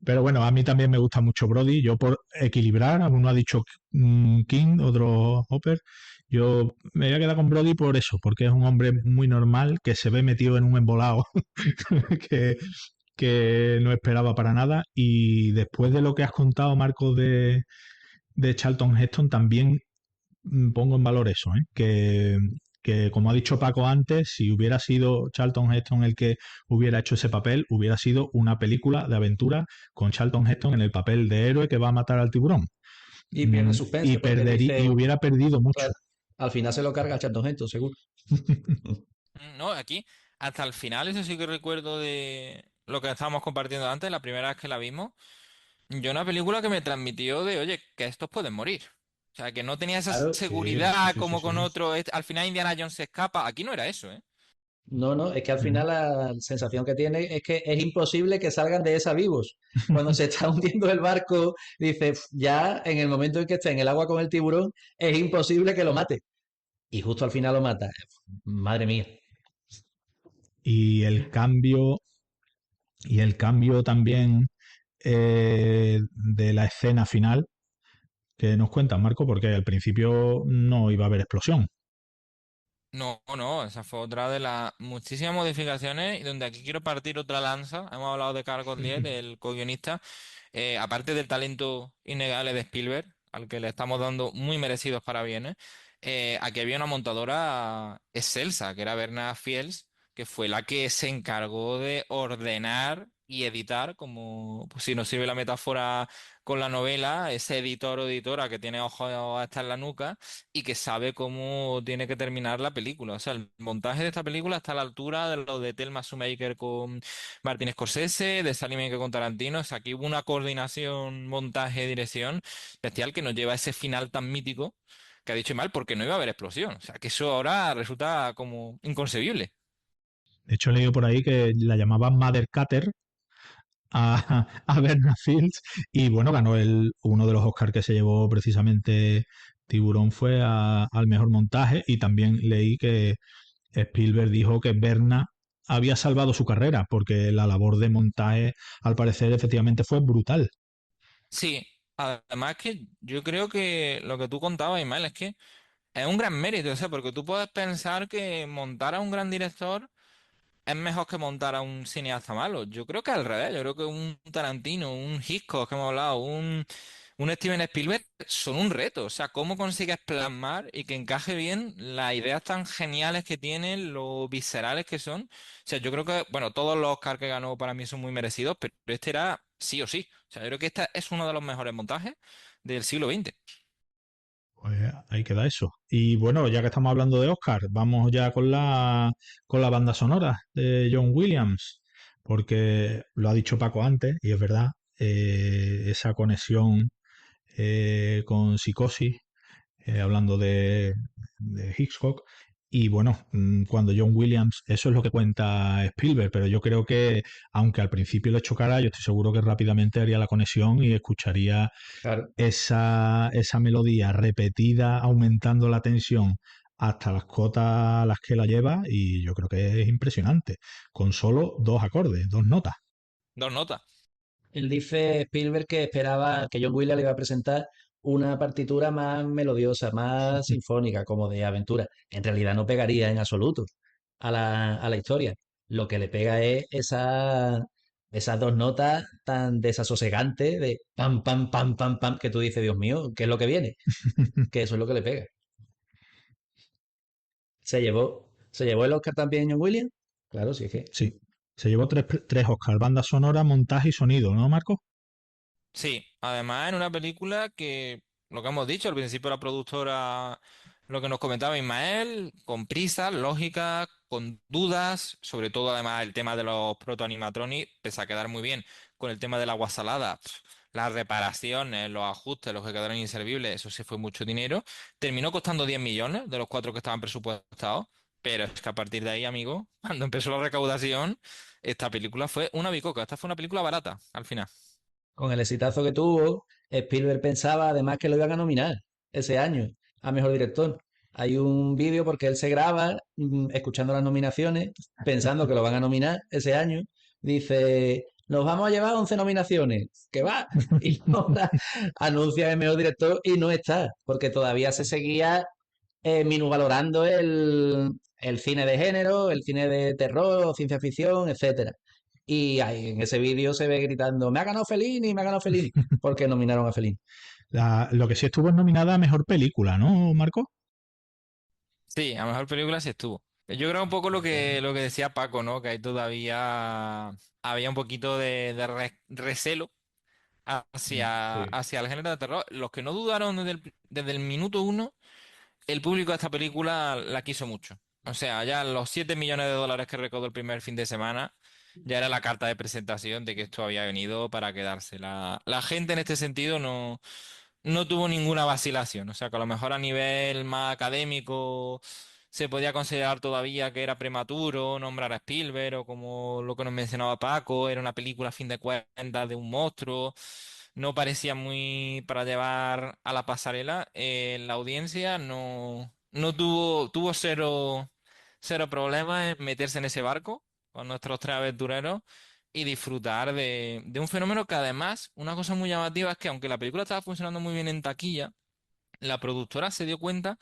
Pero bueno, a mí también me gusta mucho Brody. Yo, por equilibrar, uno ha dicho King, otro Hopper. Yo me voy a quedar con Brody por eso, porque es un hombre muy normal que se ve metido en un embolado que, que no esperaba para nada. Y después de lo que has contado, Marco, de Charlton Heston, también pongo en valor eso, ¿eh? Que como ha dicho Paco antes, si hubiera sido Charlton Heston el que hubiera hecho ese papel, hubiera sido una película de aventura con Charlton Heston en el papel de héroe que va a matar al tiburón. Y pierde suspense porque Y dice, hubiera perdido mucho. claro, al final se lo carga Charlton Heston, seguro. No, aquí, hasta el final, eso sí que recuerdo de lo que estábamos compartiendo antes, la primera vez que la vimos. Yo, una película que me transmitió de, oye, que estos pueden morir. O sea, que no tenía esa Claro. Sí, sí, seguridad sí, sí, como sí. con otro. Al final Indiana Jones se escapa. Aquí no era eso, ¿eh? No, no, es que al Ujú. final la sensación que tiene es que es imposible que salgan de esa vivos. Cuando se está hundiendo el barco, dice, "Uf, ya en el momento en que está en el agua con el tiburón, es imposible que lo mate. Y justo al final lo mata. Madre mía. Y el cambio, y el cambio también de la escena final que nos cuentas, Marco, porque al principio no iba a haber explosión. No, no, esa fue otra de las muchísimas modificaciones y donde aquí quiero partir otra lanza. Hemos hablado de Carlos Liet, el co-guionista. Aparte del talento innegable de Spielberg, al que le estamos dando muy merecidos parabienes, aquí había una montadora excelsa, que era Berna Fields, que fue la que se encargó de ordenar y editar, como pues, si nos sirve la metáfora con la novela, ese editor o editora que tiene ojos hasta en la nuca y que sabe cómo tiene que terminar la película. O sea, el montaje de esta película está a la altura de lo de Thelma Shoemaker con Martin Scorsese, de Sally Menke con Tarantino. O sea, aquí hubo una coordinación, montaje, dirección bestial que nos lleva a ese final tan mítico que ha dicho mal porque no iba a haber explosión. O sea, que eso ahora resulta como inconcebible. De hecho, he leído por ahí que la llamaban Mother Cutter a Verna Fields y bueno, ganó uno de los Oscars que se llevó precisamente Tiburón fue al mejor montaje y también leí que Spielberg dijo que Berna había salvado su carrera porque la labor de montaje al parecer efectivamente fue brutal. Sí, además que yo creo que lo que tú contabas, Ismael, es que es un gran mérito, o sea, porque tú puedes pensar que montar a un gran director es mejor que montar a un cineasta malo. Yo creo que al revés. Yo creo que un Tarantino, un Hitchcock que hemos hablado, un Steven Spielberg son un reto. O sea, cómo consigues plasmar y que encaje bien las ideas tan geniales que tienen, lo viscerales que son. O sea, yo creo que, bueno, todos los Oscars que ganó para mí son muy merecidos, pero este era sí o sí. O sea, yo creo que este es uno de los mejores montajes del siglo XX. Pues ahí queda eso. Y bueno, ya que estamos hablando de Oscar, vamos ya con la banda sonora de John Williams, porque lo ha dicho Paco antes, y es verdad, esa conexión con Psicosis, hablando de Hitchcock. Y bueno, cuando John Williams, eso es lo que cuenta Spielberg, pero yo creo que, aunque al principio le chocara, yo estoy seguro que rápidamente haría la conexión y escucharía Claro. esa melodía repetida, aumentando la tensión hasta las cotas a las que la lleva, y yo creo que es impresionante, con solo dos acordes, dos notas. Dos notas. Él dice Spielberg que esperaba que John Williams le iba a presentar una partitura más melodiosa, más sinfónica, como de aventura. En realidad no pegaría en absoluto a la historia. Lo que le pega es esas dos notas tan desasosegantes de pam, pam, pam, pam, pam, que tú dices, Dios mío, ¿qué es lo que viene? Que eso es lo que le pega. Se llevó el Oscar también John Williams. Claro, sí es que. Sí, se llevó tres Oscar, banda sonora, montaje y sonido, ¿no, Marco? Sí, además en una película que, lo que hemos dicho, al principio la productora, lo que nos comentaba Ismael, con prisas, lógica, con dudas, sobre todo además el tema de los protoanimatronics, pese a quedar muy bien con el tema del agua salada, las reparaciones, los ajustes, los que quedaron inservibles, eso sí fue mucho dinero. Terminó costando 10 millones de los cuatro que estaban presupuestados, pero es que a partir de ahí, amigo, cuando empezó la recaudación, esta película fue una bicoca, esta fue una película barata, al final. Con el exitazo que tuvo, Spielberg pensaba además que lo iban a nominar ese año a mejor director. Hay un vídeo porque él se graba escuchando las nominaciones, pensando que lo van a nominar ese año. Dice, nos vamos a llevar 11 nominaciones, que va. Y ahora anuncia el mejor director y no está, porque todavía se seguía minusvalorando el cine de género, el cine de terror, ciencia ficción, etcétera. Y ahí en ese vídeo se ve gritando, me ha ganado Fellini, porque nominaron a Fellini. Lo que sí estuvo nominada a mejor película, ¿no, Marco? Sí, a mejor película sí estuvo. Yo creo un poco lo que decía Paco, ¿no? Que ahí todavía había un poquito de recelo Sí. hacia el género de terror. Los que no dudaron desde el minuto uno, el público de esta película la quiso mucho. O sea, ya los 7 millones de dólares que recaudó el primer fin de semana, ya era la carta de presentación de que esto había venido para quedarse. La gente en este sentido no tuvo ninguna vacilación. O sea, que a lo mejor a nivel más académico se podía considerar todavía que era prematuro nombrar a Spielberg o como lo que nos mencionaba Paco, era una película a fin de cuentas de un monstruo. No parecía muy para llevar a la pasarela. La audiencia no tuvo cero problemas en meterse en ese barco. con nuestros tres aventureros y disfrutar de un fenómeno que además, una cosa muy llamativa es que aunque la película estaba funcionando muy bien en taquilla, la productora se dio cuenta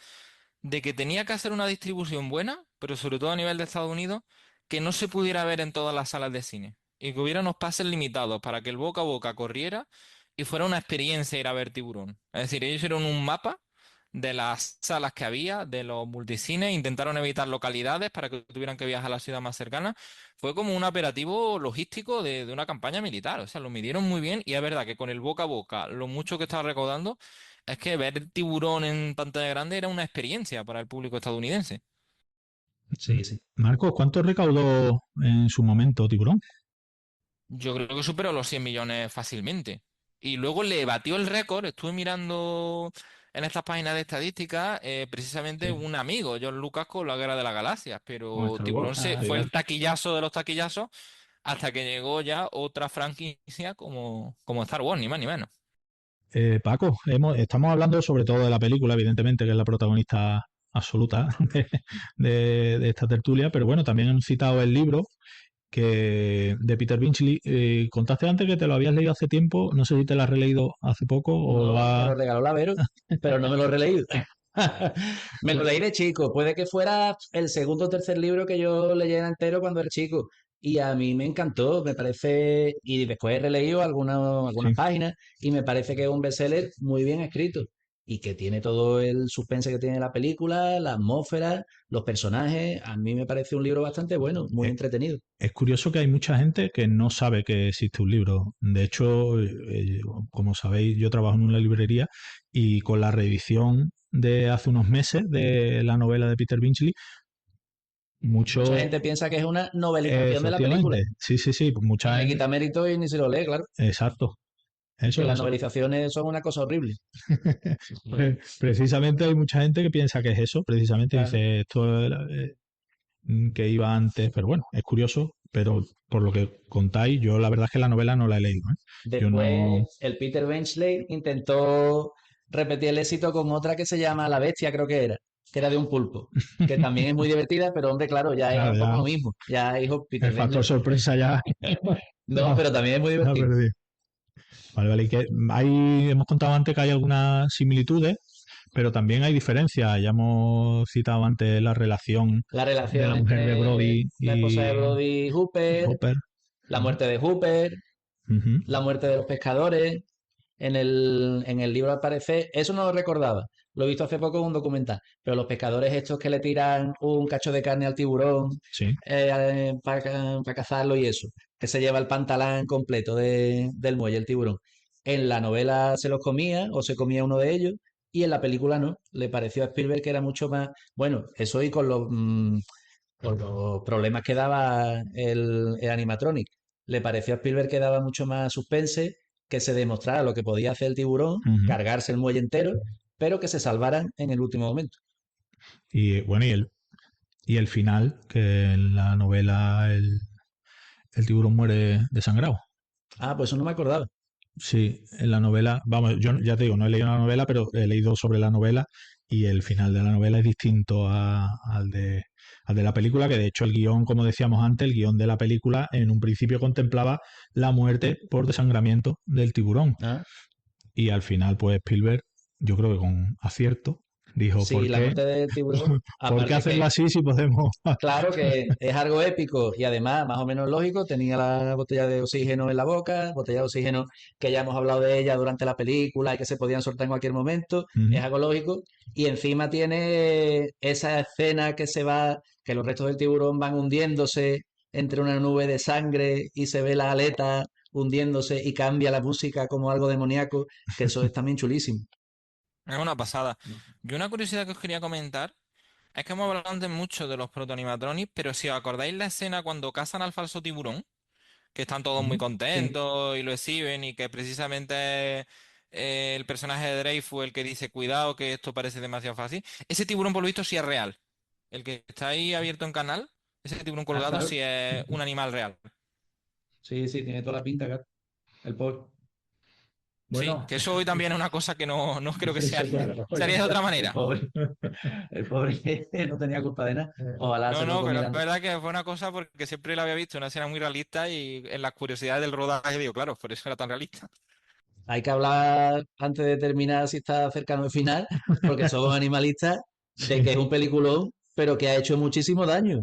de que tenía que hacer una distribución buena, pero sobre todo a nivel de Estados Unidos, que no se pudiera ver en todas las salas de cine y que hubiera unos pases limitados para que el boca a boca corriera y fuera una experiencia ir a ver Tiburón. Es decir, ellos hicieron un mapa de las salas que había, de los multicines, intentaron evitar localidades para que tuvieran que viajar a la ciudad más cercana. Fue como un operativo logístico de una campaña militar, o sea, lo midieron muy bien y es verdad que con el boca a boca, lo mucho que estaba recaudando, es que ver Tiburón en pantalla grande era una experiencia para el público estadounidense. Sí, sí. Marcos, ¿cuánto recaudó en su momento Tiburón? Yo creo que superó los 100 millones fácilmente. Y luego le batió el récord, estuve mirando en estas páginas de estadística, precisamente Sí. un amigo, John Lucas, con la Guerra de las Galaxias, Con pero Star Tiburón Wars. se, Ah, fue Sí. el taquillazo de los taquillazos hasta que llegó ya otra franquicia como Star Wars, ni más ni menos. Paco, estamos hablando sobre todo de la película, evidentemente, que es la protagonista absoluta de esta tertulia, pero bueno, también hemos citado el libro de Peter Benchley. Contaste antes que te lo habías leído hace tiempo, no sé si te lo has releído hace poco o lo no, me has... lo regaló la Vero, pero no me lo he releído. Me lo leí de chico, puede que fuera el segundo o tercer libro que yo leyera entero cuando era chico. Y a mí me encantó, me parece, y después he releído algunas Sí. páginas y me parece que es un bestseller muy bien escrito y que tiene todo el suspense que tiene la película, la atmósfera, los personajes. A mí me parece un libro bastante bueno, muy Eh, entretenido. Es curioso que hay mucha gente que no sabe que existe un libro. De hecho, como sabéis, yo trabajo en una librería y con la reedición de hace unos meses de la novela de Peter Benchley, Mucha mucho, gente piensa que es una novelización de la película. efectivamente, sí, sí, sí, pues No mucha le gente, quita mérito y ni se lo lee, claro. exacto, Que las eso. novelizaciones son una cosa horrible. Precisamente hay mucha gente que piensa que es eso, precisamente Claro. dice esto que iba antes, pero bueno, es curioso, pero por lo que contáis, yo la verdad es que la novela no la he leído, ¿eh? Yo no... Después, el Peter Benchley intentó repetir el éxito con otra que se llama La Bestia, creo que era de un pulpo, que también es muy divertida, pero hombre, claro, ya es Claro, un poco ya lo mismo. Ya, hijo, el Peter factor Benchley. sorpresa ya No, no, pero también es muy no ha divertido. perdido. Vale, vale, y que hemos contado antes que hay algunas similitudes, pero también hay diferencias. Ya hemos citado antes la relación La de relación la mujer de entre Brody la esposa de Brody y y Hooper, Hopper. la Ujú, muerte de Hooper, ujú. la muerte de los pescadores. En el libro al parecer, eso no lo recordaba, lo he visto hace poco en un documental, pero los pescadores estos que le tiran un cacho de carne al tiburón Sí, para cazarlo y eso, que se lleva el pantalán completo del muelle, el tiburón. En la novela se los comía o se comía uno de ellos y en la película no, le pareció a Spielberg que era mucho más, bueno, eso y con los problemas que daba el animatronic. Le pareció a Spielberg que daba mucho más suspense, que se demostrara lo que podía hacer el tiburón, ujú. cargarse el muelle entero, pero que se salvaran en el último momento. Y bueno, y el final, que en la novela el tiburón muere desangrado. Ah, pues eso no me acordaba. Sí, en la novela, vamos, yo ya te digo, no he leído la novela, pero he leído sobre la novela y el final de la novela es distinto al de la película, que de hecho el guión, como decíamos antes, el guión de la película en un principio contemplaba la muerte por desangramiento del tiburón. Ah, Y al final, pues Spielberg, yo creo que con acierto, dijo, sí, la muerte del tiburón, ¿por qué aparte hacerlo que, así si podemos? claro que es algo épico y además más o menos lógico, tenía la botella de oxígeno en la boca, botella de oxígeno que ya hemos hablado de ella durante la película y que se podían soltar en cualquier momento, es Ujú, algo lógico y encima tiene esa escena que se va, que los restos del tiburón van hundiéndose entre una nube de sangre y se ve la aleta hundiéndose y cambia la música como algo demoníaco, que eso es también chulísimo. Es una pasada. Yo una curiosidad que os quería comentar es que hemos hablado antes mucho de los protoanimatronics, pero si os acordáis la escena cuando cazan al falso tiburón, que están todos muy ujú. Sí, contentos y lo exhiben y que precisamente el personaje de Drake fue el que dice, cuidado que esto parece demasiado fácil. Ese tiburón por lo visto sí es real. El que está ahí abierto en canal, ese tiburón ah, colgado claro. sí es un animal real. Sí, sí, tiene toda la pinta, gato. El pobre. Sí, Bueno, que eso hoy también es una cosa que no creo que se eso haría. claro, Se haría de otra El manera. pobre, el pobre no tenía culpa de nada. Ojalá No, se lo no, pero es comieran. verdad que fue una cosa porque siempre la había visto, una escena muy realista y en las curiosidades del rodaje digo, claro, por eso era tan realista. Hay que hablar antes de terminar si está cercano al final, porque somos animalistas, de sí, que es un peliculón, pero que ha hecho muchísimo daño.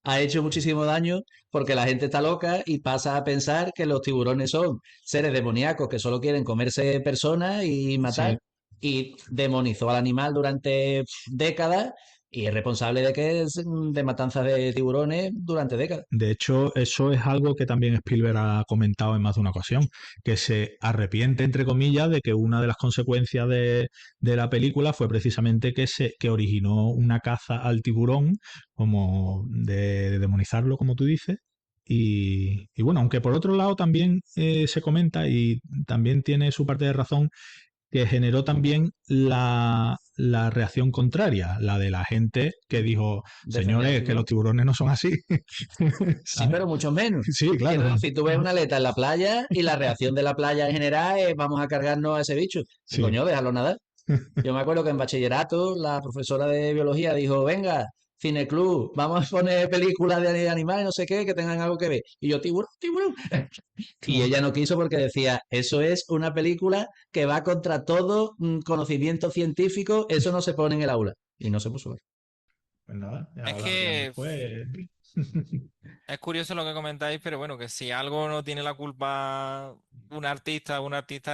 Ha hecho muchísimo daño porque la gente está loca y pasa a pensar que los tiburones son seres demoníacos que solo quieren comerse personas y sí. matar. Y demonizó al animal durante décadas y es responsable de que de matanzas de tiburones durante décadas. De hecho, eso es algo que también Spielberg ha comentado en más de una ocasión, que se arrepiente, entre comillas, de que una de las consecuencias de la película fue precisamente que originó una caza al tiburón, como de demonizarlo, como tú dices. Y bueno, aunque por otro lado también se comenta y también tiene su parte de razón, que generó también la reacción contraria, la de la gente que dijo, Defender al señores, que los tiburón. tiburones no son así. Sí, ¿Sabes? pero mucho menos. Sí, Que claro. si tú ves una aleta en la playa y la reacción de la playa en general es vamos a cargarnos a ese bicho. ¿Qué Sí, coño? Déjalo nadar. Yo me acuerdo que en bachillerato la profesora de biología dijo, venga, Cineclub, vamos a poner películas de animales, no sé qué, que tengan algo que ver. Y yo, tiburón, tiburón. Y claro. ella no quiso porque decía, eso es una película que va contra todo conocimiento científico, eso no se pone en el aula. Y no se puso a ver. Pues nada, ya Es hablaríamos que después. es curioso lo que comentáis, pero bueno, que si algo no tiene la culpa un artista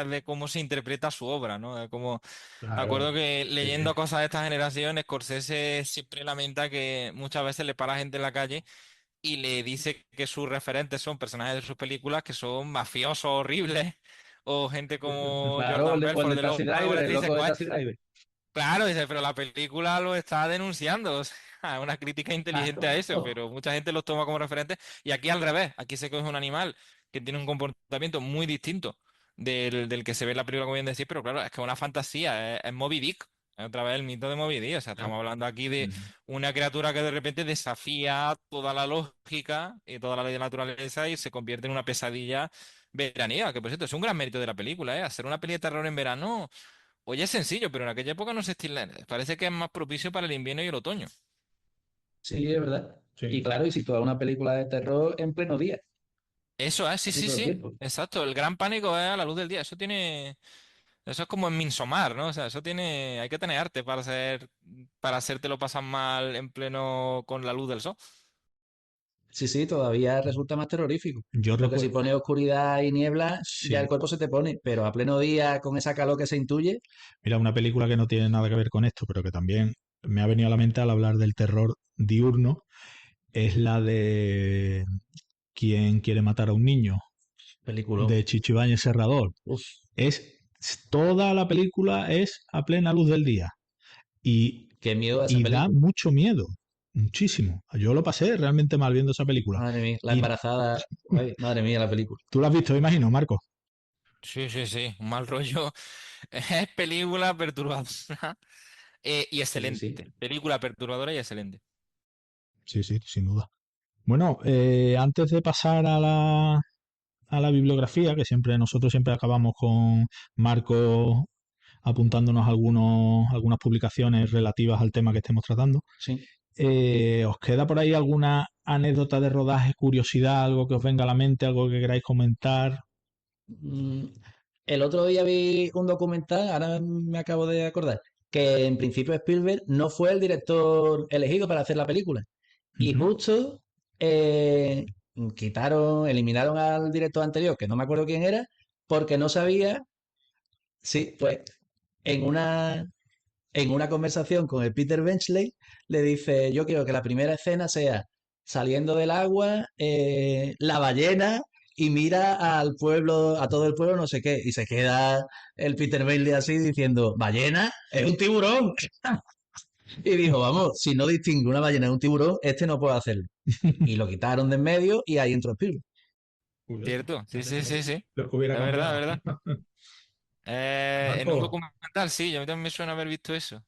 es de cómo se interpreta su obra, ¿no? Es como, me acuerdo Claro. que Sí, sí. leyendo cosas de esta generación, Scorsese siempre lamenta que muchas veces le para gente en la calle y le dice que sus referentes son personajes de sus películas que son mafiosos horribles, o gente como Claro, Jordan o el Belfort de de Taxi Logan, Driver, y el dice, loco de Taxi Driver. claro, dice, pero la película lo está denunciando, o sea, una crítica inteligente a eso, Claro. pero mucha gente los toma como referente y aquí al revés, aquí se coge un animal que tiene un comportamiento muy distinto del que se ve en la película, como bien decís, pero claro, es que es una fantasía, es Moby Dick, es otra vez el mito de Moby Dick, o sea, estamos hablando aquí de Ujú. una criatura que de repente desafía toda la lógica y toda la ley de la naturaleza y se convierte en una pesadilla veraniega, que por cierto es un gran mérito de la película, ¿eh? Hacer una peli de terror en verano. Oye, es sencillo, pero en aquella época no se estila. Parece que es más propicio para el invierno y el otoño. Sí, es verdad. Y Sí. claro, y si toda una película de terror en pleno día, Eso es, sí, así sí, todo el sí. tiempo. Exacto. El gran pánico es a la luz del día. Eso tiene. Eso es como en Midsommar, ¿no? O sea, eso tiene. Hay que tener arte para hacértelo pasar mal en pleno con la luz del sol. Sí, sí, todavía resulta más terrorífico. Yo Porque si recuerdo, pone oscuridad y niebla, ya el sí. cuerpo se te pone, pero a pleno día, con esa calor que se intuye, Mira, una película que no tiene nada que ver con esto, pero que también me ha venido a la mente al hablar del terror diurno, es la de ¿Quién quiere matar a un niño? peliculón. De Chicho Ibáñez Serrador. Uf, Es, toda la película es a plena luz del día y, qué miedo a esa y da película. mucho miedo, muchísimo. Yo lo pasé realmente mal viendo esa película. Madre mía, la Y embarazada, ay, madre mía, la película. tú la has visto, imagino, Marco. Sí, sí, sí. Un mal rollo. Es película perturbadora y Sí, sí. excelente. Película perturbadora y excelente. Sí, sí, sin duda. Bueno, antes de pasar a la bibliografía, que siempre nosotros siempre acabamos con Marco apuntándonos algunas publicaciones relativas al tema que estemos tratando. Sí. ¿Os queda por ahí alguna anécdota de rodaje, curiosidad, algo que os venga a la mente, algo que queráis comentar? Mm, el otro día vi un documental, ahora me acabo de acordar, que en principio Spielberg no fue el director elegido para hacer la película. Y Ujú. justo eliminaron al director anterior, que no me acuerdo quién era, porque no sabía, sí, pues en una conversación con el Peter Benchley, le dice, yo quiero que la primera escena sea saliendo del agua, la ballena, y mira al pueblo, a todo el pueblo, no sé qué, y se queda el Peter Benchley así diciendo, ¿ballena? ¡Es un tiburón! Y dijo, vamos, si no distingue una ballena de un tiburón, este no puede hacerlo. Y lo quitaron de en medio y ahí entró Spielberg. Curioso. ¿Cierto? Sí, Fíjate, sí, sí, sí. lo que hubiera Es verdad, cambiado. es verdad. En un Marco, documental, sí, a mí también me suena haber visto eso.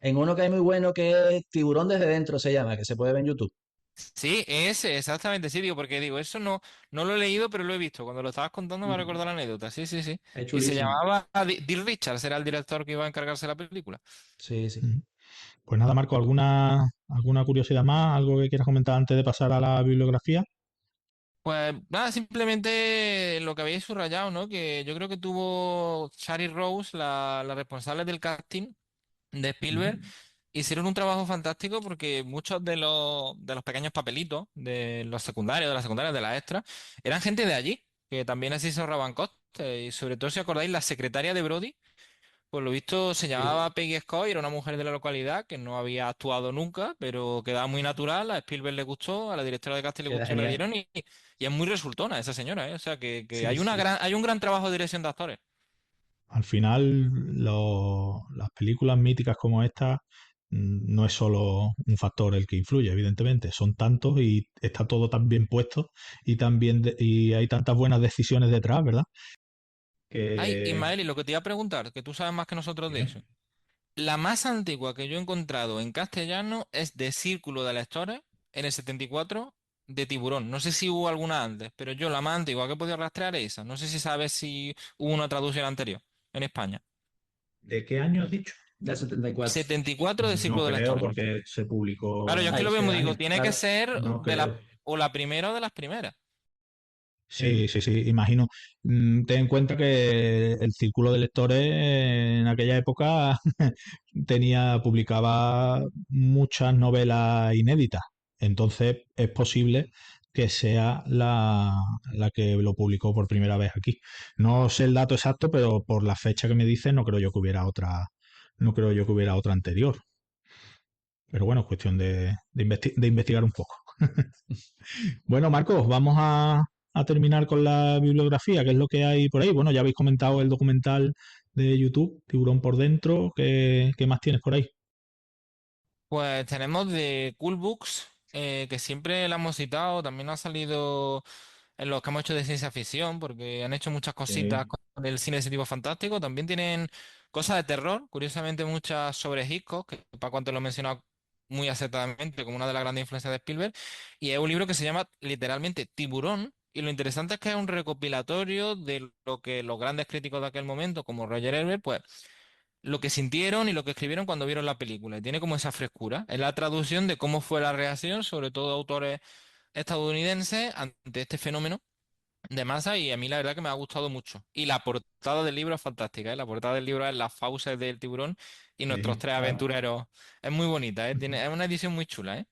En uno que hay muy bueno que es Tiburón desde dentro se llama, que se puede ver en YouTube. Sí, ese, exactamente, sí, digo, porque digo, eso no lo he leído, pero lo he visto. Cuando lo estabas contando me ha Mm, recordado la anécdota. Sí, sí, sí. Es Y se chulísimo. llamaba Dean Richards, era el director que iba a encargarse de la película. Sí, sí. Mm. Pues nada, Marco, ¿alguna curiosidad más? ¿Algo que quieras comentar antes de pasar a la bibliografía? Pues nada, simplemente lo que habéis subrayado, ¿no? Que yo creo que tuvo Shari Rose, la responsable del casting de Spielberg, Mm. hicieron un trabajo fantástico porque muchos de los pequeños papelitos, de los secundarios, de las secundarias, de las extras, eran gente de allí, que también así se ahorraban costes. Y sobre todo, si acordáis, la secretaria de Brody, por lo visto se Sí, llamaba Peggy Scott y era una mujer de la localidad que no había actuado nunca, pero quedaba muy natural. A Spielberg le gustó, a la directora de casting le queda gustó y la genial. dieron. Y es muy resultona esa señora, ¿eh? O sea, que Sí, hay sí. hay un gran trabajo de dirección de actores. Al final, las películas míticas como esta no es solo un factor el que influye, evidentemente, son tantos y está todo tan bien puesto y y hay tantas buenas decisiones detrás, ¿verdad? Ay, Que Ismael, y lo que te iba a preguntar, que tú sabes más que nosotros de dime, eso. La más antigua que yo he encontrado en castellano es de Círculo de Lectores en el 74 de Tiburón. No sé si hubo alguna antes, pero yo la más antigua que he podido rastrear es esa. No sé si sabes si hubo una traducción anterior en España. ¿de qué año has dicho? Del 74. 74 de No Círculo de creo Lectores. porque se Claro, yo publicó es que A lo ese vemos, año. digo, tiene que claro. ser No creo. o la primera o de las primeras. Sí, sí, sí, imagino. Ten en cuenta que el círculo de lectores en aquella época publicaba muchas novelas inéditas. Entonces es posible que sea la que lo publicó por primera vez aquí. No sé el dato exacto, pero por la fecha que me dice, no creo yo que hubiera no creo yo que hubiera otra anterior. Pero bueno, es cuestión de investigar un poco. Bueno, Marcos, vamos a terminar con la bibliografía, que es lo que hay por ahí. Bueno, ya habéis comentado el documental de YouTube, Tiburón por dentro. ¿Qué más tienes por ahí? Pues tenemos de Cool Books, que siempre la hemos citado, también ha salido en los que hemos hecho de ciencia ficción, porque han hecho muchas cositas Sí. con el cine de ese tipo fantástico. También tienen cosas de terror, curiosamente muchas sobre Hitchcock, que Paco antes lo he mencionado muy acertadamente como una de las grandes influencias de Spielberg. Y es un libro que se llama literalmente Tiburón. Y lo interesante es que es un recopilatorio de lo que los grandes críticos de aquel momento, como Roger Ebert, pues lo que sintieron y lo que escribieron cuando vieron la película. Y tiene como esa frescura. Es la traducción de cómo fue la reacción, sobre todo de autores estadounidenses, ante este fenómeno de masa. Y a mí la verdad que me ha gustado mucho. Y la portada del libro es fantástica, ¿eh? La portada del libro es las fauces del tiburón y nuestros Sí, tres claro. aventureros. Es muy bonita, ¿eh? Es una edición muy chula, ¿eh?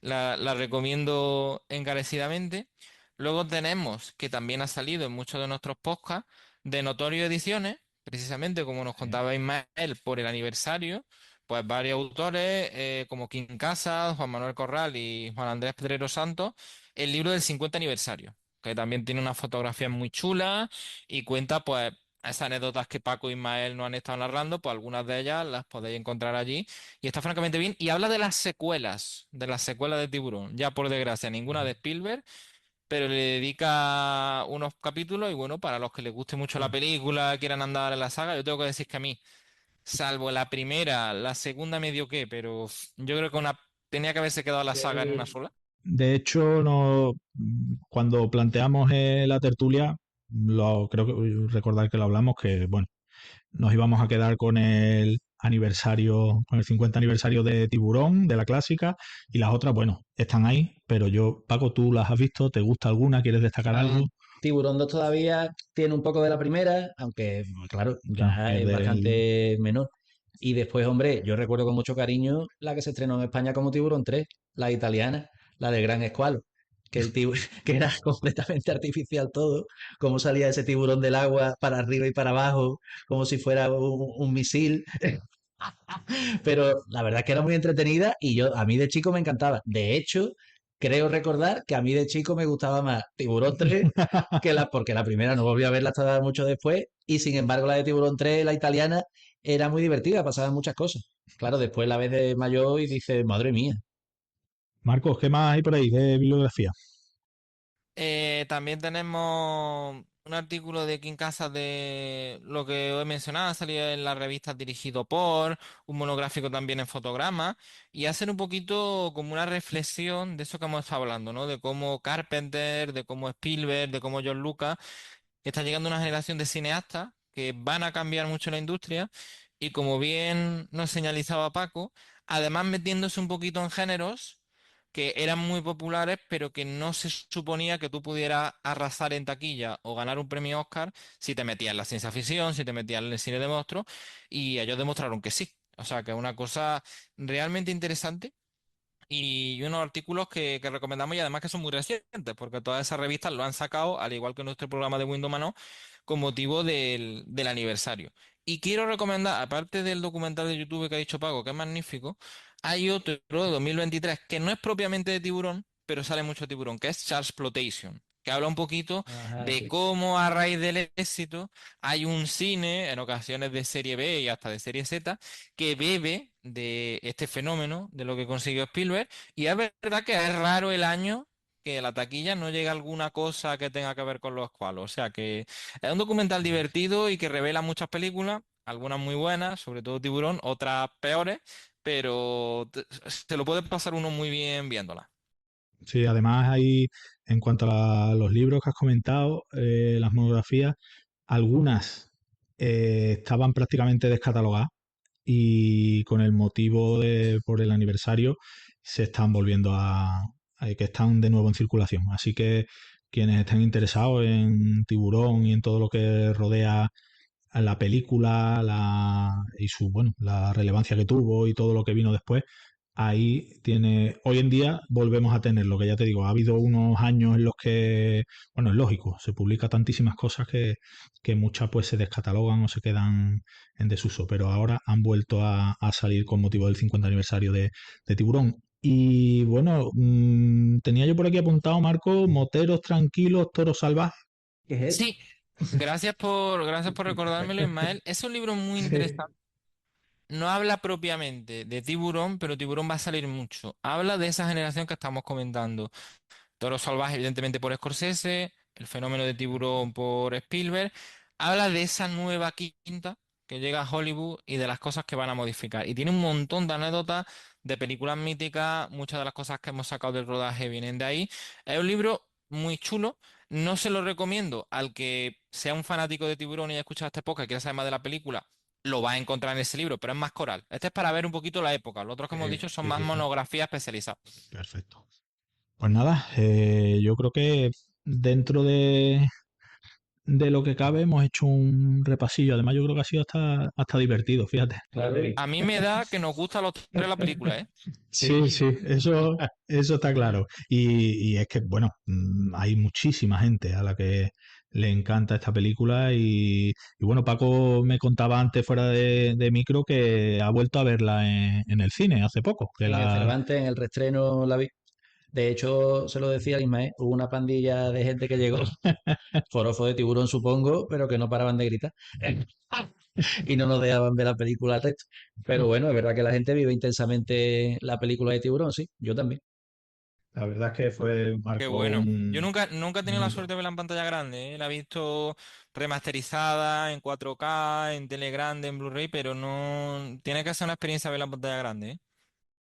La recomiendo encarecidamente. Luego tenemos, que también ha salido en muchos de nuestros podcasts, de Notorio Ediciones, precisamente como nos Sí. contaba Ismael por el aniversario, pues varios autores como Kim Casas, Juan Manuel Corral y Juan Andrés Pedrero Santos, el libro del 50 aniversario, que también tiene unas fotografías muy chulas y cuenta pues esas anécdotas que Paco y Ismael nos han estado narrando, pues algunas de ellas las podéis encontrar allí y está francamente bien. Y habla de las secuelas de Tiburón. Ya por desgracia, ninguna de Spielberg, pero le dedica unos capítulos y bueno, para los que les guste mucho la película, quieran andar en la saga, yo tengo que decir que a mí, salvo la primera, la segunda medio que, pero yo creo que tenía que haberse quedado la saga en una sola. De hecho, no, cuando planteamos la tertulia, creo que recordar que lo hablamos, que bueno, nos íbamos a quedar con el aniversario, con el 50 aniversario de Tiburón, de la clásica, y las otras, bueno, están ahí, pero yo, Paco, ¿tú las has visto? ¿Te gusta alguna? ¿Quieres destacar algo? Tiburón 2 todavía tiene un poco de la primera, aunque, claro, Claro, ya es es del... bastante menor. Y después, hombre, yo recuerdo con mucho cariño la que se estrenó en España como Tiburón 3, la italiana, la del Gran Escualo, que era completamente artificial todo, cómo salía ese tiburón del agua para arriba y para abajo, como si fuera un misil. Pero la verdad es que era muy entretenida y a mí de chico me encantaba. De hecho, creo recordar que a mí de chico me gustaba más Tiburón 3 porque la primera no volví a verla hasta mucho después y sin embargo la de Tiburón 3, la italiana, era muy divertida, pasaban muchas cosas. Claro, después la ves de mayor y dices, madre mía. Marcos, ¿qué más hay por ahí de bibliografía? También tenemos un artículo de King Casas de lo que os he mencionado, ha salido en las revistas dirigido por, un monográfico también en fotograma, y hacen un poquito como una reflexión de eso que hemos estado hablando, ¿no? De cómo Carpenter, de cómo Spielberg, de cómo George Lucas, está llegando una generación de cineastas que van a cambiar mucho la industria, y como bien nos señalizaba Paco, además metiéndose un poquito en géneros que eran muy populares, pero que no se suponía que tú pudieras arrasar en taquilla o ganar un premio Oscar si te metías en la ciencia ficción, si te metías en el cine de monstruos, y ellos demostraron que sí. O sea, que es una cosa realmente interesante y unos artículos que recomendamos y además que son muy recientes, porque todas esas revistas lo han sacado, al igual que nuestro programa de Windows Mano, con motivo del aniversario. Y quiero recomendar, aparte del documental de YouTube que ha dicho Paco, que es magnífico, hay otro de 2023 que no es propiamente de tiburón, pero sale mucho tiburón, que es Charlesploitation, que habla un poquito Ajá, de sí. cómo a raíz del éxito hay un cine, en ocasiones de serie B y hasta de serie Z, que bebe de este fenómeno, de lo que consiguió Spielberg, y es verdad que es raro el año que la taquilla no llega alguna cosa que tenga que ver con los escualos. O sea que es un documental divertido y que revela muchas películas, algunas muy buenas, sobre todo Tiburón, otras peores, pero se lo puede pasar uno muy bien viéndola. Sí, además hay, en cuanto a los libros que has comentado, las monografías, algunas estaban prácticamente descatalogadas y con el motivo por el aniversario se están volviendo que están de nuevo en circulación. Así que quienes estén interesados en Tiburón y en todo lo que rodea a la película y bueno, la relevancia que tuvo y todo lo que vino después, ahí tiene, hoy en día volvemos a tener lo que ya te digo, ha habido unos años en los que, bueno, es lógico, se publica tantísimas cosas que muchas pues se descatalogan o se quedan en desuso, pero ahora han vuelto a salir con motivo del 50 aniversario de Tiburón. Y bueno, tenía yo por aquí apuntado, Marco, Moteros Tranquilos, Toros Salvajes. ¿Qué es eso? Sí, gracias por recordármelo, Ismael. Es un libro muy Sí. interesante. No habla propiamente de Tiburón, pero Tiburón va a salir mucho. Habla de esa generación que estamos comentando. Toro Salvaje, evidentemente por Scorsese, El fenómeno de Tiburón por Spielberg. Habla de esa nueva quinta que llega a Hollywood y de las cosas que van a modificar. Y tiene un montón de anécdotas de películas míticas, muchas de las cosas que hemos sacado del rodaje vienen de ahí. Es un libro muy chulo. No se lo recomiendo al que sea un fanático de Tiburón y haya escuchado este podcast y quiera saber más de la película. Lo va a encontrar en ese libro, pero es más coral. Este es para ver un poquito la época. Los otros que hemos dicho son Sí, más sí, sí. monografías especializadas. Perfecto. Pues nada, yo creo que dentro de lo que cabe hemos hecho un repasillo. Además, yo creo que ha sido hasta divertido, fíjate. Claro. A mí me da que nos gusta a los tres la película, ¿eh? Sí, sí, eso está claro. Y es que, bueno, hay muchísima gente a la que le encanta esta película y bueno, Paco me contaba antes fuera de micro que ha vuelto a verla en el cine hace poco, que En el la... Cervantes, en el reestreno la vi. De hecho, se lo decía a Ismael, hubo una pandilla de gente que llegó, forofo de tiburón supongo, pero que no paraban de gritar. Y no nos dejaban ver la película al resto. Pero bueno, es verdad que la gente vive intensamente la película de tiburón, sí, yo también. La verdad es que fue, Qué marcó bueno. Yo nunca he tenido un la hito. suerte de verla en pantalla grande, ¿eh? La he visto remasterizada en 4K, en tele grande, en Blu-ray, pero no... Tiene que ser una experiencia verla en pantalla grande, ¿eh?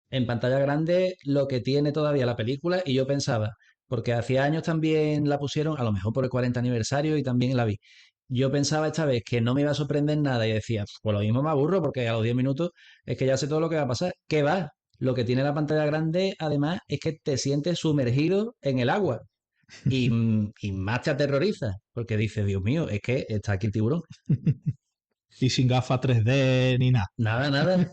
En pantalla grande lo que tiene todavía la película y yo pensaba, porque hacía años también la pusieron, a lo mejor por el 40 aniversario y también la vi. Yo pensaba esta vez que no me iba a sorprender nada y decía, pues lo mismo me aburro porque a los 10 minutos es que ya sé todo lo que va a pasar. ¿Qué va? Lo que tiene la pantalla grande además es que te sientes sumergido en el agua y más te aterroriza porque dices, Dios mío, es que está aquí el tiburón. Y sin gafas 3D ni nada. Nada, nada.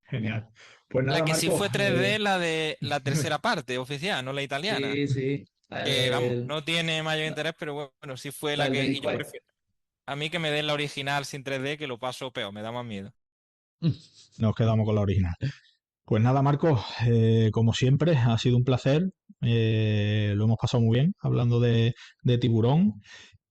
Genial. Pues La nada, que sí Marco. fue 3D, la de la tercera parte oficial, no la italiana. Sí, sí. Que vamos, no tiene mayor interés, pero bueno, sí fue La la del que... Y yo Benny prefiero... A mí que me den la original sin 3D, que lo paso peor, me da más miedo. Nos quedamos con la original. Pues nada, Marco, como siempre, ha sido un placer. Lo hemos pasado muy bien hablando de tiburón.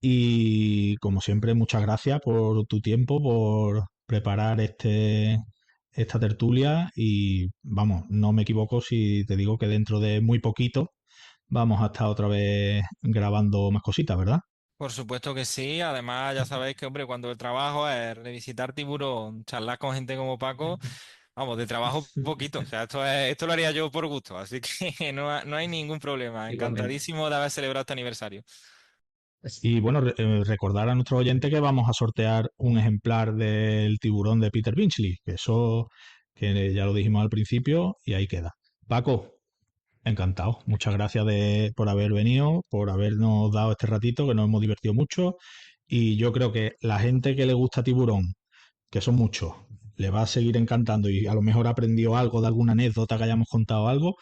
Y como siempre, muchas gracias por tu tiempo, por preparar esta tertulia. Y vamos, no me equivoco si te digo que dentro de muy poquito vamos a estar otra vez grabando más cositas, ¿verdad? Por supuesto que sí. Además, ya sabéis que, hombre, cuando el trabajo es revisitar tiburón, charlar con gente como Paco, vamos, de trabajo poquito. O sea, esto lo haría yo por gusto. Así que no hay ningún problema. Igualmente. Encantadísimo de haber celebrado este aniversario. Y bueno, recordar a nuestros oyentes que vamos a sortear un ejemplar del tiburón de Peter Benchley, que eso que ya lo dijimos al principio y ahí queda. Paco, encantado. Muchas gracias por haber venido, por habernos dado este ratito, que nos hemos divertido mucho. Y yo creo que la gente que le gusta Tiburón, que son muchos, le va a seguir encantando y a lo mejor aprendió algo de alguna anécdota que hayamos contado algo,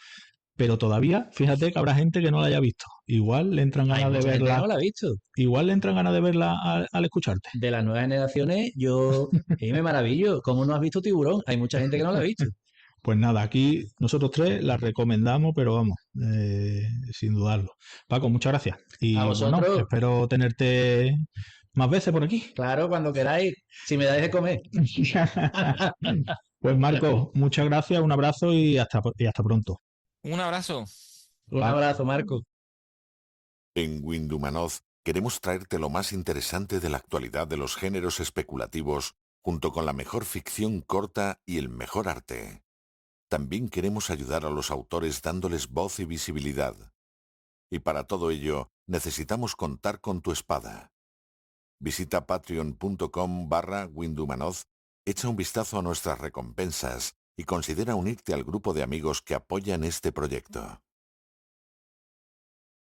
pero todavía, fíjate que habrá gente que no la haya visto. Igual le entran Hay ganas de mucha gente que verla, no la ha visto. igual le entran ganas de verla al escucharte. De las nuevas generaciones, y me maravillo. ¿Cómo no has visto Tiburón? Hay mucha gente que no la ha visto. Pues nada, aquí nosotros tres la recomendamos, pero vamos, sin dudarlo. Paco, muchas gracias. A Y bueno, vosotros, espero tenerte más veces por aquí. claro, cuando queráis, si me dais de comer. Pues Marco, muchas gracias, un abrazo y hasta pronto. Un abrazo. Un Va- abrazo, Marco. En Windumanoz queremos traerte lo más interesante de la actualidad de los géneros especulativos, junto con la mejor ficción corta y el mejor arte. También queremos ayudar a los autores dándoles voz y visibilidad. Y para todo ello, necesitamos contar con tu espada. Visita patreon.com/Windumanoz, echa un vistazo a nuestras recompensas y considera unirte al grupo de amigos que apoyan este proyecto.